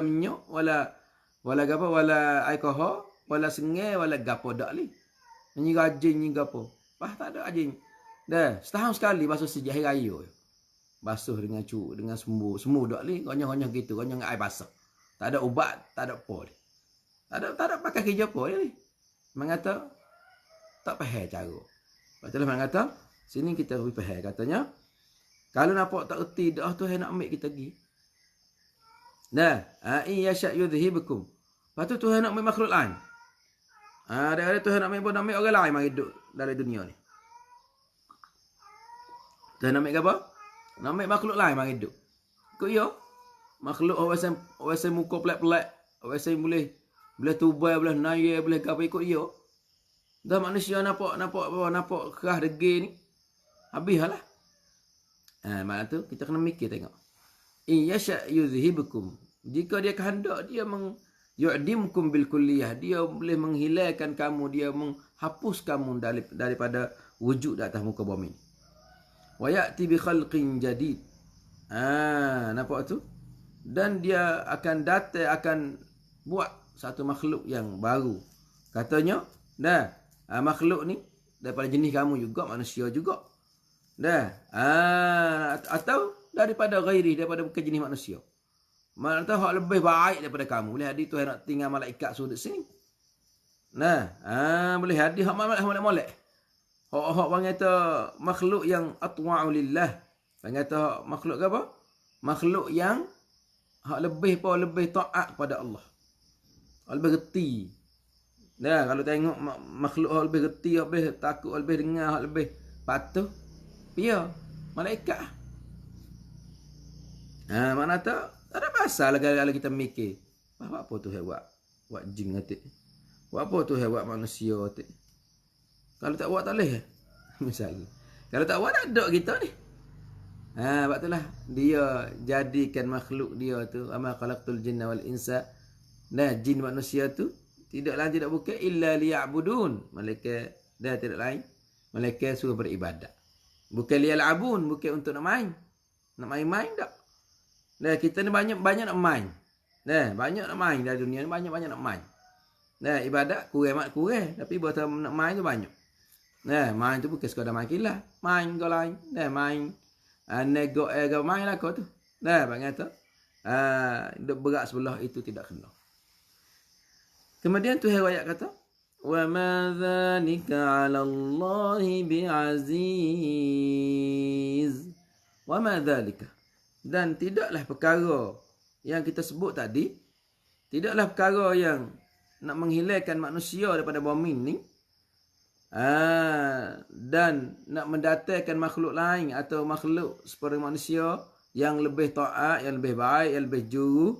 minyak, wala gapo, wala alkohol, wala sengai, wala gapo dak ni. Ni rajin ni gapo. Tak ada rajin. Dah, setahun sekali basuh sijit hari raya. Basuh dengan dengan semua dak ni, konyah-konyah gitu, konyah dengan air basah. Tak ada ubat, tak ada apa ni. Tak ada pakai kerja apa ni. Mengata tak faham cara. Patutlah mengata sini kita lebih faham katanya. Kalau nampak tak erti dah tu nak ambil kita pergi. Ya syak yudhibukum. Patut Tuhan nak ambil makhluk lain. Ada Tuhan nak ambil orang lain mari duduk dalam dunia ni. Tuhan nak ambil apa? Nak ambil makhluk lain mari duduk. Kok ya? Makhluk orang muka pelak-pelak, orang boleh tubai, boleh naya, boleh apa ikut dia. Dah manusia nampak kerah degil ni. Habislah. Maksud tu kita kena mikir tengok. Yasha yuzhibukum. Jika dia kehendak dia yu'dimkum bil kulliyah, dia boleh menghilangkan kamu, dia menghapus kamu daripada wujud di atas muka bumi. Wa ya'ti bi khalqin jadid. Nampak tu? Dan dia akan akan buat satu makhluk yang baru. Katanya, makhluk ni daripada jenis kamu juga, manusia juga. Atau daripada ghairi, daripada bukan jenis manusia. Mana tahu hak lebih baik daripada kamu. Boleh hadir Tuhan nak tinggal malaikat sudut sini. Boleh hadir hak molek. Hak kata makhluk yang atwa'u lillah. Kata makhluk apa? Makhluk yang hak lebih taat kepada Allah. Lebih reti. Kalau tengok makhluk hak lebih reti, hak lebih takut, hak lebih dengar, hak lebih patuh, dia malaikat. Mana tak ada pasal kalau kita mikir. Apa tu buat jin atik. Apa tu buat manusia atik. Kalau tak buat tak boleh. Misalnya. Kalau tak buat ada kita ni. Sebab itulah dia jadikan makhluk dia tu ama khalaqtul jinna wal insa. Jin manusia tu tidak lain tidak bukan illa liya'budun. Malaikat dia tidak lain. Malaikat suruh beribadat. Bukan liyal'abun, bukan untuk nak main. Nak main-main tak. Nah, kita ni banyak nak main. Nah, banyak nak main dalam dunia ni, banyak nak main. Nah, ibadat kurang. Tapi buat nak main tu banyak. Nah, main tu bukan sekadar main kilat. Main kau lain. Nah, main nego kau main lah kau tu. Nah, bang kata. Berat sebelah itu tidak kena. Kemudian tu ayat kata, wa ma dzalika 'ala Allah bi'aziz. Wa ma dzalika. Dan tidaklah perkara yang kita sebut tadi, tidaklah perkara yang nak menghilangkan manusia daripada bumi ni, dan nak mendatangkan makhluk lain atau makhluk seperti manusia yang lebih taat, yang lebih baik, yang lebih juru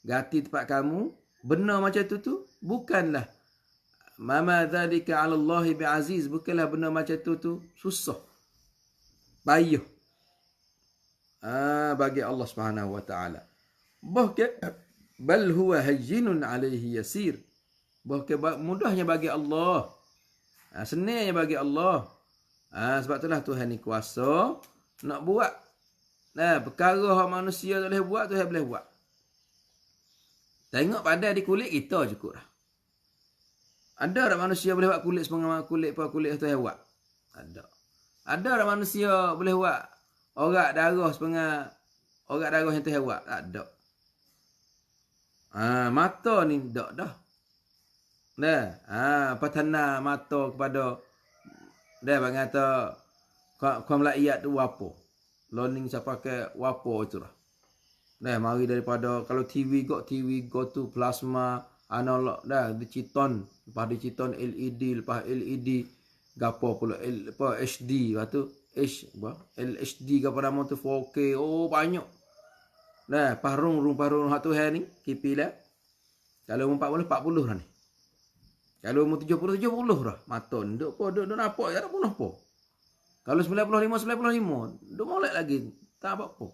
ganti tempat kamu, benar macam tu bukanlah mama dzalika 'ala Allah bi'aziz, bukanlah benar macam tu susah, payah bagi Allah Subhanahu wa taala. Bahkan bal huwa hayyinun 'alaihi yasir, bahkan mudahnya bagi Allah, senangnya bagi Allah. Sebab itulah Tuhan ni kuasa nak buat perkara yang manusia tak boleh buat, Tuhan boleh buat. Tengok pada di kulit kita cukup dah. Ada tak manusia boleh buat kulit sepengah kulit Tuhan buat? Ada. Ada tak manusia boleh buat orak darah sepengah orak darah yang Tuhan buat? Tak ada. Mata ni tak dah. Patana mata kepada bang kata kau melaiyat tu apa? Learning siapa pakai wapo itu lah. Mari daripada kalau TV go tu plasma analog diciton, lepas diciton LED, lepas LED gapo pula HD, lepas tu LHD gapo nama tu 4K. Banyak. Parung hak tu ni kipi lah. Kalau 40 dah ni. Kalau umur 70 dah. Mata nduk nampak ya tak pun apa. Kalau 95 nduk molek lagi. Tak apa-apa.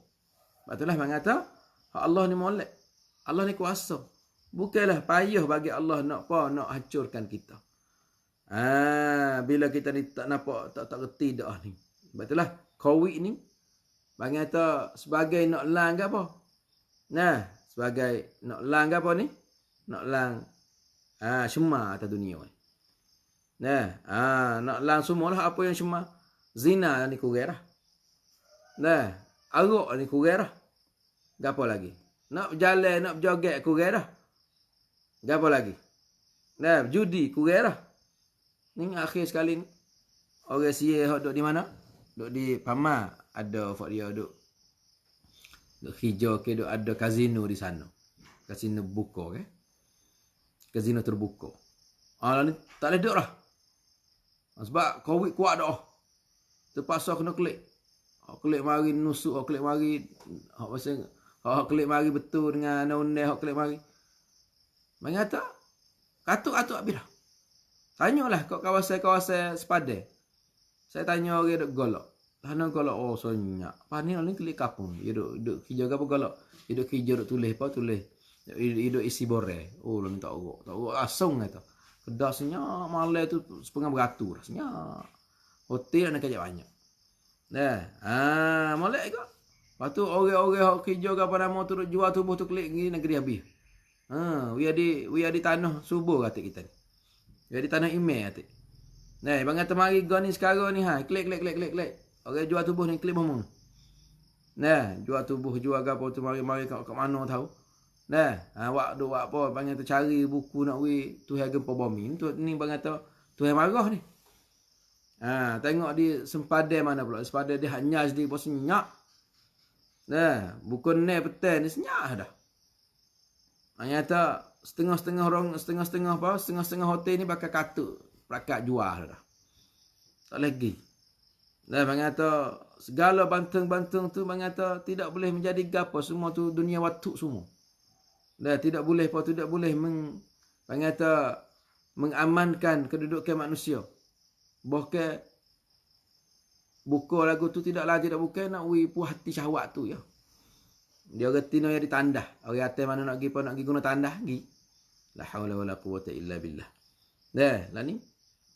Itulah mengata Allah ni molek. Allah ni kuasa. Bukanlah payah bagi Allah nak hancurkan kita. Bila kita ni tak nampak, tak reti dah ni. Itulah COVID ni bang kata sebagai nak lang ke apa? Sebagai nak lang ke apa ni? Nak lang syema atas dunia ni. Nak lang semualah apa yang syema. Zina ni kurang dah. Arak ni kurang dah. Gapo lagi? Nak berjalan, nak berjoget kurang dah. Gapo lagi? Judi kurang dah. Ni akhir sekali ni. Orang sia hok duk di mana? Duk di Pama, ada fak dia duk hijau ke, duk ada kasino di sana. Kasino buka ke? Kasino terbuka. Ni tak boleh duk dah. Sebab COVID kuat dah. Terpaksa kena klik. Klik mari nusuk, klik mari klik mari betul dengan undang-undang, klik mari. Mengata katuk-katuk habis dah. Tanyalah kat kawasan sepadan. Saya tanya orang duk golok. Hana golok sonyak. Pani ni klik kapung. Dia duk kerja apa golok. Dia duk kerja duk tulis apa tulis. Dia duk isi boreh. Lu minta orok. Tak orok asung kata. Kedah senyap malam tu setengah beratur senyap. Hotel nak kerja banyak. Molek ke? Lepas tu orang-orang kerja ke apa nama tu jual tubuh tu klik ni negeri habis. We ada tanah subur kata kita ni. We ada tanah email kata. Bang kata mari gua ni sekarang ni klik. Orang jual tubuh ni klik bomo. Jual tubuh jual ke apa tu mari kat mana tahu. Wak apa bang kata cari buku nak we Tuhan gempa bumi. Tu ni bang kata Tuhan marah ni. Tengok di sempadan mana pula. Sempadan dia hanya di pos senyap. Bukan ni petang ni senyap dah. Nyata setengah-setengah hotel ni bakal katuk perakat jual dah. Tak lagi. Bang kata segala bantung-bantung tu bang kata tidak boleh menjadi gapo, semua tu dunia waktu semua. Tidak boleh bang kata mengamankan kedudukan manusia. Bahkan buka lagu tu tidak bukan nak puas hati syahwat tu ya. Dia reti no yang ditandah. Orang atas mana nak pergi guna tandah gi. La haula wala quwata illa billah. Lah ni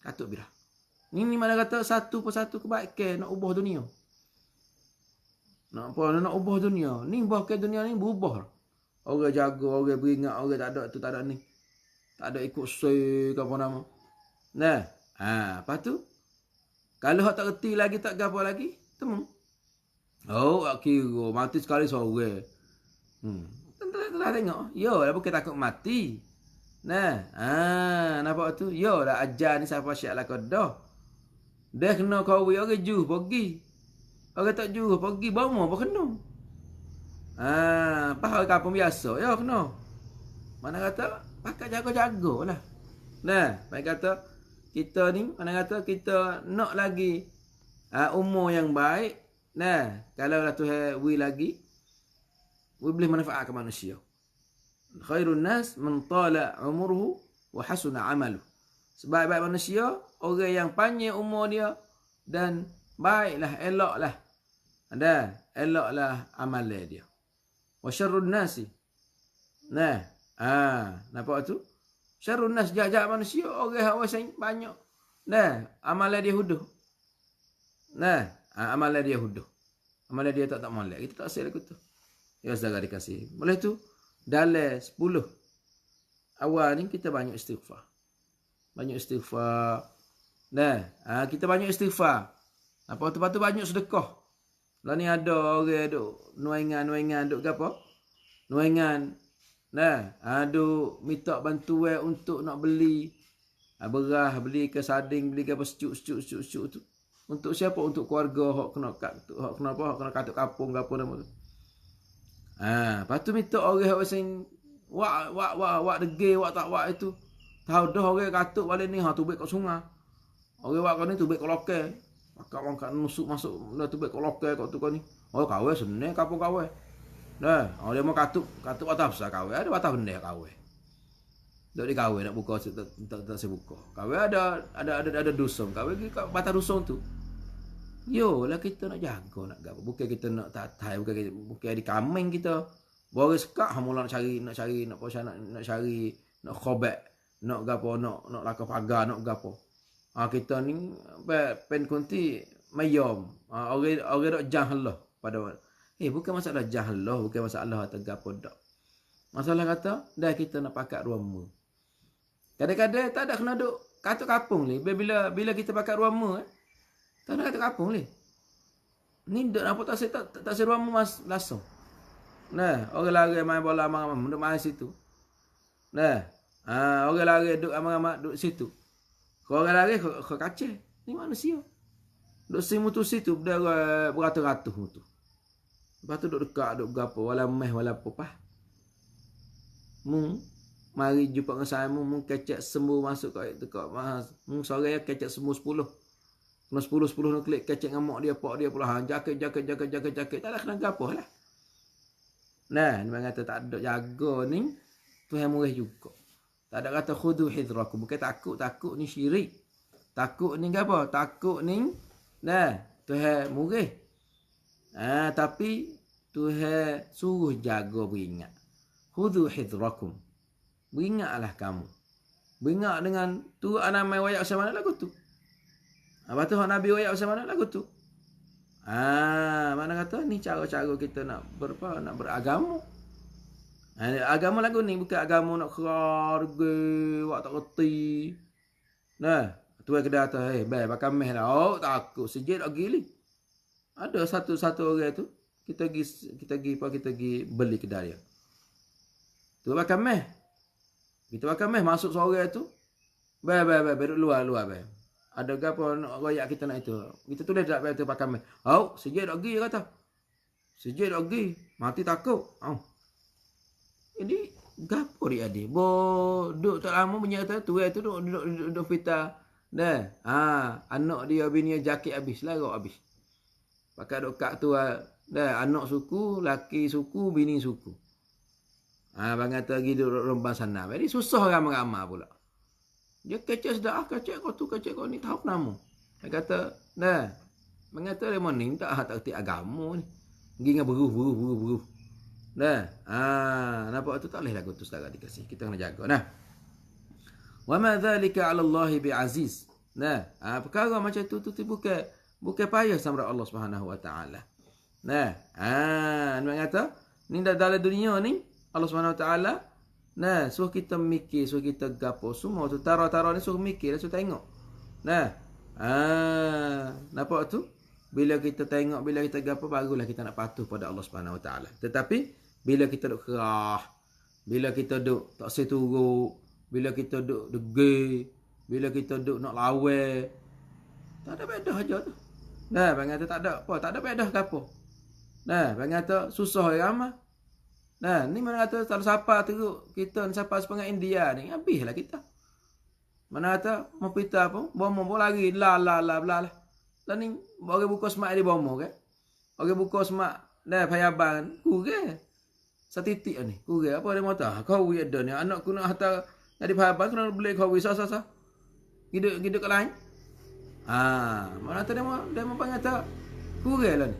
katuk birah. Ni mana kata satu persatu kebaikan nak ubah dunia. Nak apa? Nak ubah dunia. Ni bahkan dunia ni berubah. Orang jaga, orang beringat, orang tak ada tu, tak ada ni. Tak ada ikut say ke apa nama. Nah, lepas tu kalau hak tak reti lagi, tak gapo lagi, temu. Oh, tak kira mati sekali seorang. Telah tengok. Yo, dah bukan takut mati. Nah, nampak tu? Yo, dah ajar ni siapa syak lah kau dah. Dia kena kawi orang juh pergi. Orang tak juh pergi bomo apa kena. Pahal kampung biasa ya kena. Mana kata pakai jaga-jaga lah. Nah, baik kata kita ni mana kata kita nak lagi umur yang baik. Nah, kalau lah Tuhan wi lagi wi boleh manfaat ke manusia. Khairun nas man tala umruhu wa hasuna amaluhu. Sebaik-baik manusia, orang yang panjang umur dia dan baiklah, eloklah. Eloklah amalan dia. Wa syarrun nasi. Nah, nampak tu? Syarrun nas jahat manusia, orang yang awasing banyak. Nah, amalan dia huduh. Nah, amalan dia huduh. Amalan dia tak molek. Kita tak selek tu. Ya saudara dikasih. Boleh tu dalam 10 awal ni kita banyak istighfar. Banyak istighfar. Nah, kita banyak istighfar. Apa tu banyak sedekah. Lah ni ada orang duk nuangan duk gapo? Nuangan. Nah, duk minta bantuan untuk nak beli beras, beli ke sading, beli ke apa secuk tu. Untuk siapa? Untuk keluarga hok kena apa? Hok kena katuk kampung gapo nama tu. Lepas tu minta orang hok sing wak degil, wak tak wak itu. Tahu dah orang katuk balik ni tubik kat sungai. Orang wak kau ni tubik kat lokal. Maka nusuk masuk dah tubik kat lokal kat tu kau ni. Oh kawai senang kampung kawai. Dah, dia mau katuk atas besar kawai. Ada atas benda kawai. Dok di kawai nak buka tak saya buka. Kawai ada dusun. Kawai kat batas dusun tu. Yo lah kita nak jaga nak gapo. Bukan kita nak tatai, bukan di kameng kita. Baru sekak mula nak cari nak cari nak khobat. Nak gapo nak lakar pagar nak gapo. Kita ni pen kunti mayom. Orang dok jahlah pada bukan masalah jahlah, bukan masalah atau gapo dak. Masalah kata dah kita nak pakat rumah. Kadang-kadang tak ada kena duk katuk kapung ni. Bila kita pakat rumah tak ada katuk kapung ni. Ni dak nampak tak saya rumah mas langsung. Nah, orang lari main bola amang-amang duk main situ. Nah, orang lari duk amang-amang duk situ. Kalau orang lari ke kacau. Ni manusia. Duk simutu situ beratus-ratus mutu. Lepas tu duk dekat duk gapo wala meh wala popah. Mari jumpa dengan saya mu kecek sembuh masuk kat mas. Sore kecek sembuh 10. Kena 10 nak klik kecek ngamuk dia pak dia pula jaket. Tak ada kena gapo lah. Nah, ni kata tak ada jaga ni Tuhan murah juga. Tak ada kata khudu hidrakum. Bukan takut ni syirik. Takut ni apa? Takut ni Tuhan murah. Tapi Tuhan suruh jaga beringat. Khudu hidrakum. Beringatlah kamu. Beringat dengan tu anamai wayak macam mana lagu tu. Apa tu Nabi wayak macam mana lagu tu. Mana kata ni cara-cara kita nak beragama. Agama lagu ni bukan agama nak kerarga, wak tak reti. Nah, tuan kedai atas bai pakai meh dah. Oh, takut sejid tak gili. Ada satu orang tu kita pergi beli kedai dia. Tu pakai meh. Kita pakai meh masuk seorang tu. Bai duduk luar bai. Ada gapo nak royak kita nak itu. Kita tulis tak bai tu pakai meh. Oh, sejid tak gili kata. Sejid tak gili, mati takut. Jadi gapo dia adik? Duk tak lama punya kata tu duk pita. Dah. Anak dia bini jaket habis, larok habis. Pakai duk kak tu dah anak suku, laki suku, bini suku. Bang kata pergi duduk rombang sana. Jadi susah ramai-ramai pula. Dia kecek sedah, kecek kau ni tahu nama. Dia kata, dah. Bang kata dia mana ni tak kerti agama ni. Pergi dengan beruh. Dah. Nampak tu tak boleh lagu tu saudara dikasih. Kita kena jaga. Nah. Wa ma dzalika 'ala Allah bi'aziz. Nah, perkara macam tu bukan payah sama Allah Subhanahu Wa Taala. Nah, nak kata ni dalam dunia ni Allah Subhanahu Wa Taala suruh kita mikir, suruh kita gapo semua tu tara-tara ni suruh mikir, suruh tengok. Nah, nampak tu? Bila kita tengok, bila kita gapo barulah kita nak patuh pada Allah Subhanahu Wa Taala. Tetapi bila kita duk kerah, bila kita duk tak seturuk, bila kita duk degil, bila kita duk nak lawa, tak ada bedah aja tu. Nah, bang kata tak ada apa, tak ada bedah ke apa. Nah, bang kata susah ramai. Nah, ni mana kata kalau siapa teruk kita ni siapa sepengah India ni, habislah kita. Mana kata mau pita pun, bomo mau lagi la. Lah ni orang buka semak di bomo kan. Orang buka semak dah payaban kurang. Setitik ni, kurang apa dia mau tahu. Kau wi ada ni anak ku nak hantar jadi payaban kena beli kau wi sa. Giduk kat lain. Mana kata dia mau pangata kurang lah ni.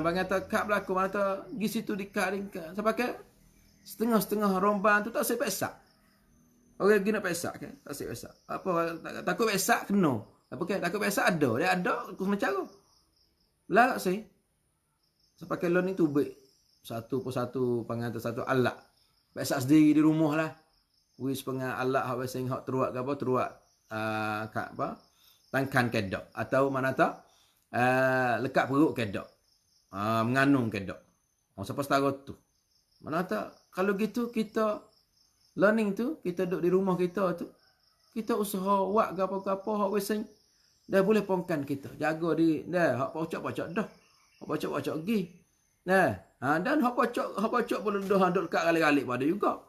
Bang kata kak berlaku mana tu pergi situ dikat sampai ke setengah rombang tu tak saya pesak. Orang pergi nak pesak kan, tak saya pesak. Apa takut pesak kena. Apa kan takut pesak ada, dia ada aku macam cara. Lah saya. Sampai ke lon ni tu baik. Satu persatu pangata satu alat. Pesak sendiri di rumah lah. Wis pengah alat hak wis hak teruak ke apa teruak kat apa tangkan kedok atau mana tak lekat perut kedok. Mengandung ke dok. Siapa setara tu. Mana tak kalau gitu kita learning tu, kita duduk di rumah kita tu, kita usaha buat gapo-gapo hak wesen dah boleh pongkan kita. Jaga diri dah hak pocok-pocok dah. Hak pocok-pocok gi. Dan hak pocok pun dah duduk dekat kali-kali pada juga.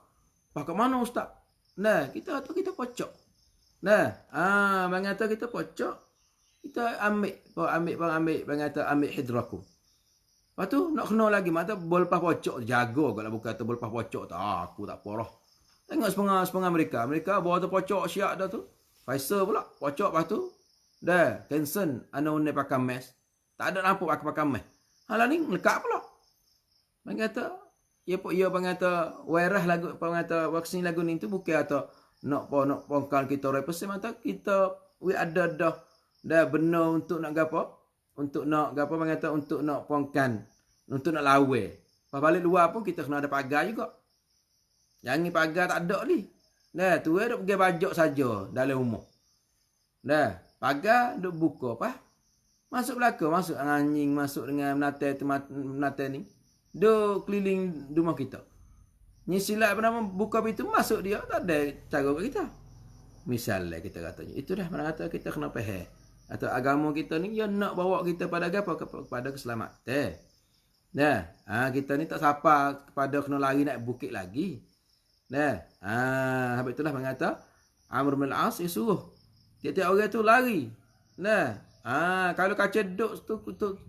Pakai mana ustaz? Kita pocok. Bang kata kita pocok, kita ambil bang kata ambil hidraku. Lepas tu nak kena lagi mata bol lepas pocok jaga kalau bukan tu bol lepas pocok tak aku tak porah. Tengok sepengah Amerika bawa tu pocok siap dah tu. Pfizer pula pocok lepas tu dah cancel anu pakai mask. Tak ada nampak pakai mask. Halah ni lekat pula. Bang kata ia bang kata virus lagu bang kata vaksin lagu ni tu bukan atau nak pongkal kita 100% mata kita ada dah benar untuk nak gapo? Untuk nak gapo bang kata untuk nak pongkan, untuk nak lawe. Pas balik luar pun kita kena ada pagar juga. Jangan pagar tak ada ni. Tu duk pergi bajak saja dalam rumah. Pagar duk buka apa? Masuk belaka, masuk anjing, masuk dengan menate ni. Duk keliling rumah kita. Ni silap bernama buka pintu masuk dia tak ada cara kat kita. Misalnya kita katanya, itu dah mana kata kita kena faham. Atau agama kita ni dia nak bawa kita pada apa? Kepada keselamatan. Kita ni tak sapa kepada kena lari nak bukit lagi. Habis itulah mengata Amr bin Al-As suruh tiap-tiap orang tu lari. Kalau kaca duk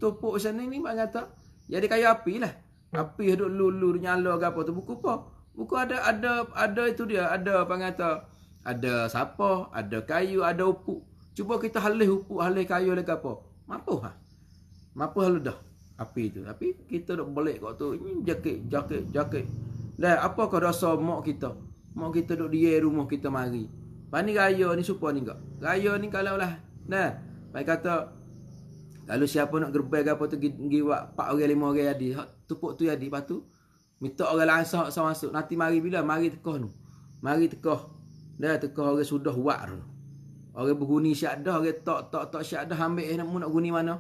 tupuk sana ni mengata jadi kayu api lah. Api duk lulu nyala ke apa tu buku apa? Buku ada itu dia, ada mengata ada sapah, ada kayu, ada upuk. Cuba kita halih upuk, halih kayu, halih apa. Mampu halu dah api tu. Tapi kita duk balik kat tu. Ini jakit. Dah apa kau rasa mak kita? Mak kita duk dia rumah kita mari. Pani raya ni supa ni enggak? Raya ni kalau lah. Mai kata kalau siapa nak gerbel ke apa tu pergi buat 4 orang 5 orang jadi. Tupuk tu jadi lepas tu minta orang lain sah masuk. Nanti mari bila? Mari tekah tu. Mari tekah. Dah tekah orang sudah buat tu. Orang berguni syak dah, orang tak syak dah ambil nak guni mana.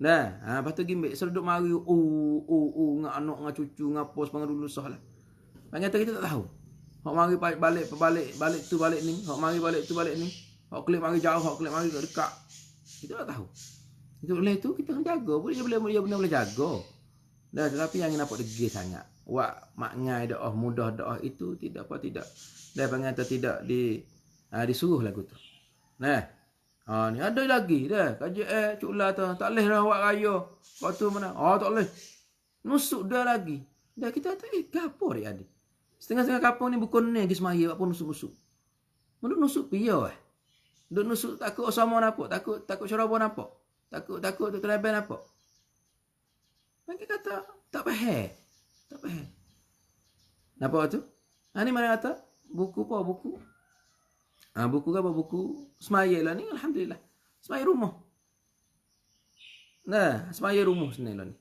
Lepas tu gimbik seduk mari ngak anak ngak cucu ngap pos pang dulu sah lah. Ternyata kita tak tahu. Hak mari balik tu balik ni, hak mari balik tu balik ni. Hak klik mari jauh, hak klik mari dekat. Kita tak tahu. Itu oleh tu kita kena jaga, boleh boleh jaga. Tetapi yang nampak degil sangat. Wak maknai doa mudah doa itu tidak. Dah pengata tidak disuruh lagu tu. Ni ada lagi dah. Kaji cuklah tu. Tak boleh dah buat raya. Waktu mana? Tak boleh. Nusuk dah lagi. Dah kita kata, gapo dia adik? Setengah-setengah kampung ni bukan ni. Dia semaya apa nusuk-nusuk. Menurut nusuk piya Duk nusuk takut sama nampak. Takut ceroboh nampak. Takut tu terlebih nampak. Mereka kata, tak faham. Nampak tu? Ni mana kata? Buku apa? Buku Buku apa? Buku semaya lah ni, alhamdulillah. Semaya rumah. Nah, semaya rumah sini lah ni.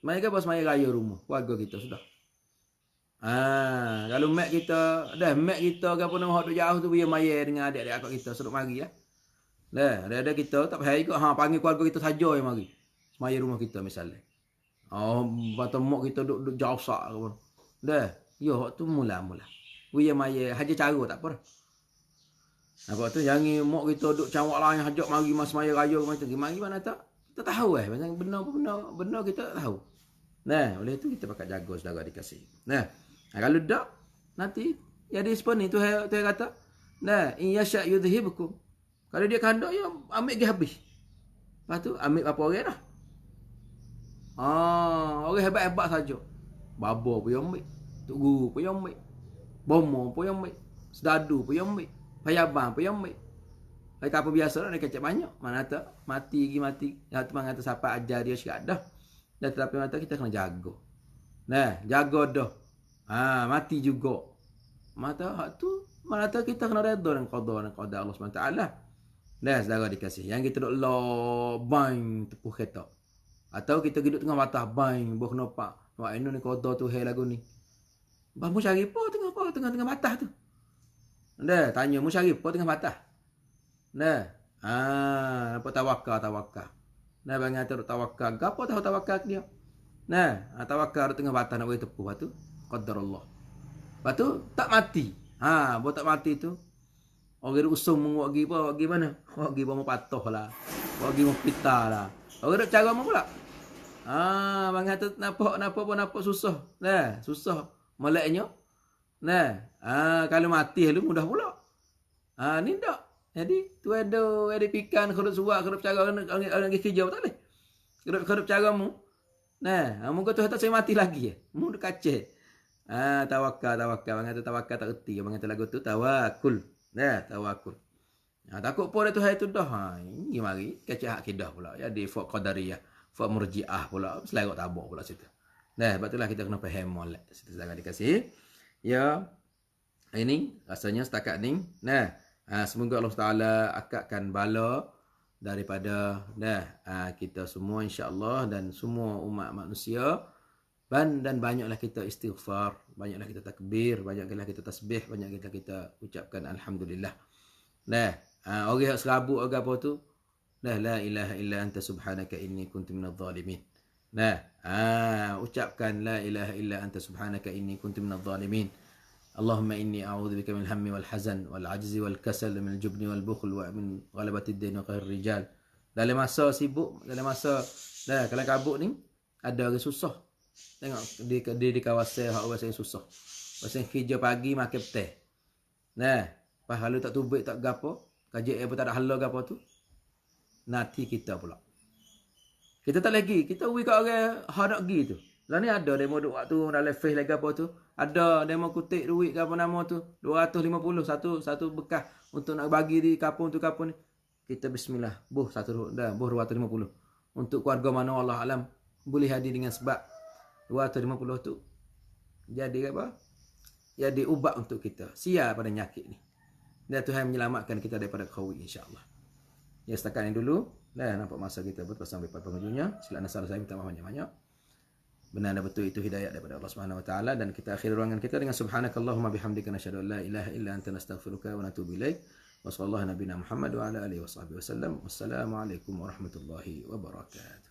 Semaya apa? Semaya raya rumah. Keluarga kita sudah. Kalau mak kita, mak kita ke apa nama hak jauh tu biar maya dengan adik-adik akak kita suruh mari lah. Ada kita tak payah ikut panggil keluarga kita saja yang mari. Semaya rumah kita misalnya. Batu mak kita duk jauh sak ke apa. Yo hak tu mula-mula. Biar maya haja cara tak apa. Apa tu jangan mak kita duk cawak lain hajak mari mas semaya raya macam tu. Mari mana tak? Kita tahu macam benar kita tak tahu. Oleh itu kita pakai jaga saudara dikasih. Kalau tak nanti jadi seperti ni tu kata, in yasha yudhibkum. Kalau dia kandak ya ambil dia habis. Lepas tu ambil apa orang dah. Orang hebat-hebat saja. Baba pun yang ambil, tok guru pun yang ambil, bomo pun yang ambil, sedadu pun yang ambil, payabang pun yang ambil. Mereka apa biasa lah, dia kecek banyak. Mana tak mati. Yang tu mengata siapa ajar dia sikit dah. Dan tetapi mata kita kena jaga. Jaga dah. Mati juga. Mata hak tu mana tahu kita kena redha dengan qada Allah SWT. Saudara dikasih. Yang kita duk bang tepuh kereta. Atau kita duduk tengah batah bang buah kenopak. Wah ini qada tu hai lagu ni. Mu cari apa tengah batah tu? Tanya mu cari apa tengah batah? Nampak tawakal. Bang kata duk tawakal. Gapo tahu tawakal dia? Tawakal duk tengah batah nak bagi tepuh tu. Qadarullah. Lepas tu tak mati. Buat tak mati tu. Orang usung menguak pergi mana? Pergi mau patuh lah. Pergi mau pita lah. Orang duk cara mau pula. Bang kata nampak susah. Susah. Meleknya. Kalau mati lu mudah pula. Ni tak. Jadi tu ada pikan kerup suak, kerup cara orang kerja tak boleh. Kerup cara mu. Muka tu tak saya mati lagi. Mu duk kacau. Tawakal. Bang kata tawakal tak erti. Bang kata lagu tu tawakul. Tawakul. Takut pun tu hai tu dah. Ini mari kacau akidah pula. Jadi faq qadariyah, faq murji'ah pula. Selarat tabak pula situ. Sebab itulah kita kena faham molek. Situ sangat dikasih. Ya. Ini rasanya setakat ni. Semoga Allah Taala akadkan bala daripada kita semua insya-Allah dan semua umat manusia. Dan banyaklah kita istighfar, banyaklah kita takbir, banyaklah kita tasbih, banyaklah kita ucapkan alhamdulillah. Orang yang serabut apa tu? La ilaha illa anta subhanaka inni kuntu minadh dhalimin. Ucapkan la ilaha illa anta subhanaka inni kuntu minadh dhalimin. Allahumma inni a'udzubika minal hammi wal hazan wal ajzi wal kasal minal jubni wal bukhl wa min ghalabati ad-din wa qahri rijal. Dalam masa sibuk, dalam masa kalau kabut ni ada orang susah. Tengok dia di kawasan hak orang susah. Pasal kerja pagi makan petang. Pas kalau tak tubik tak gapo, kaji apa tak ada hala gapo tu. Nanti kita pula. Kita tak lagi, kita wi kat orang hak nak pergi tu. Lah ni ada demo duk waktu dalam face lagi apa tu. Ada demo kutip duit ke apa nama tu. 250 satu bekas untuk nak bagi di kampung tu kampung ni. Kita bismillah. Buh 250. Untuk keluarga mana Allah alam boleh hadir dengan sebab 250 tu jadi apa? Jadi ubat untuk kita. Sia pada nyakit ni. Dan Tuhan menyelamatkan kita daripada khawi insya-Allah. Ya setakat ini dulu. Nampak masa kita berpasang sampai pada penghujungnya. Sila nasar saya minta maaf banyak-banyak. Benar dan betul itu hidayah daripada Allah Subhanahu wa taala dan kita akhiri ruangan kita dengan subhanakallahumma bihamdika nasyhadu an la ilaha illa anta nastaghfiruka wa natubu ilaik. Wa sallallahu nabiyana Muhammad wa ala alihi washabihi wasallam. Wassalamu alaikum warahmatullahi wabarakatuh.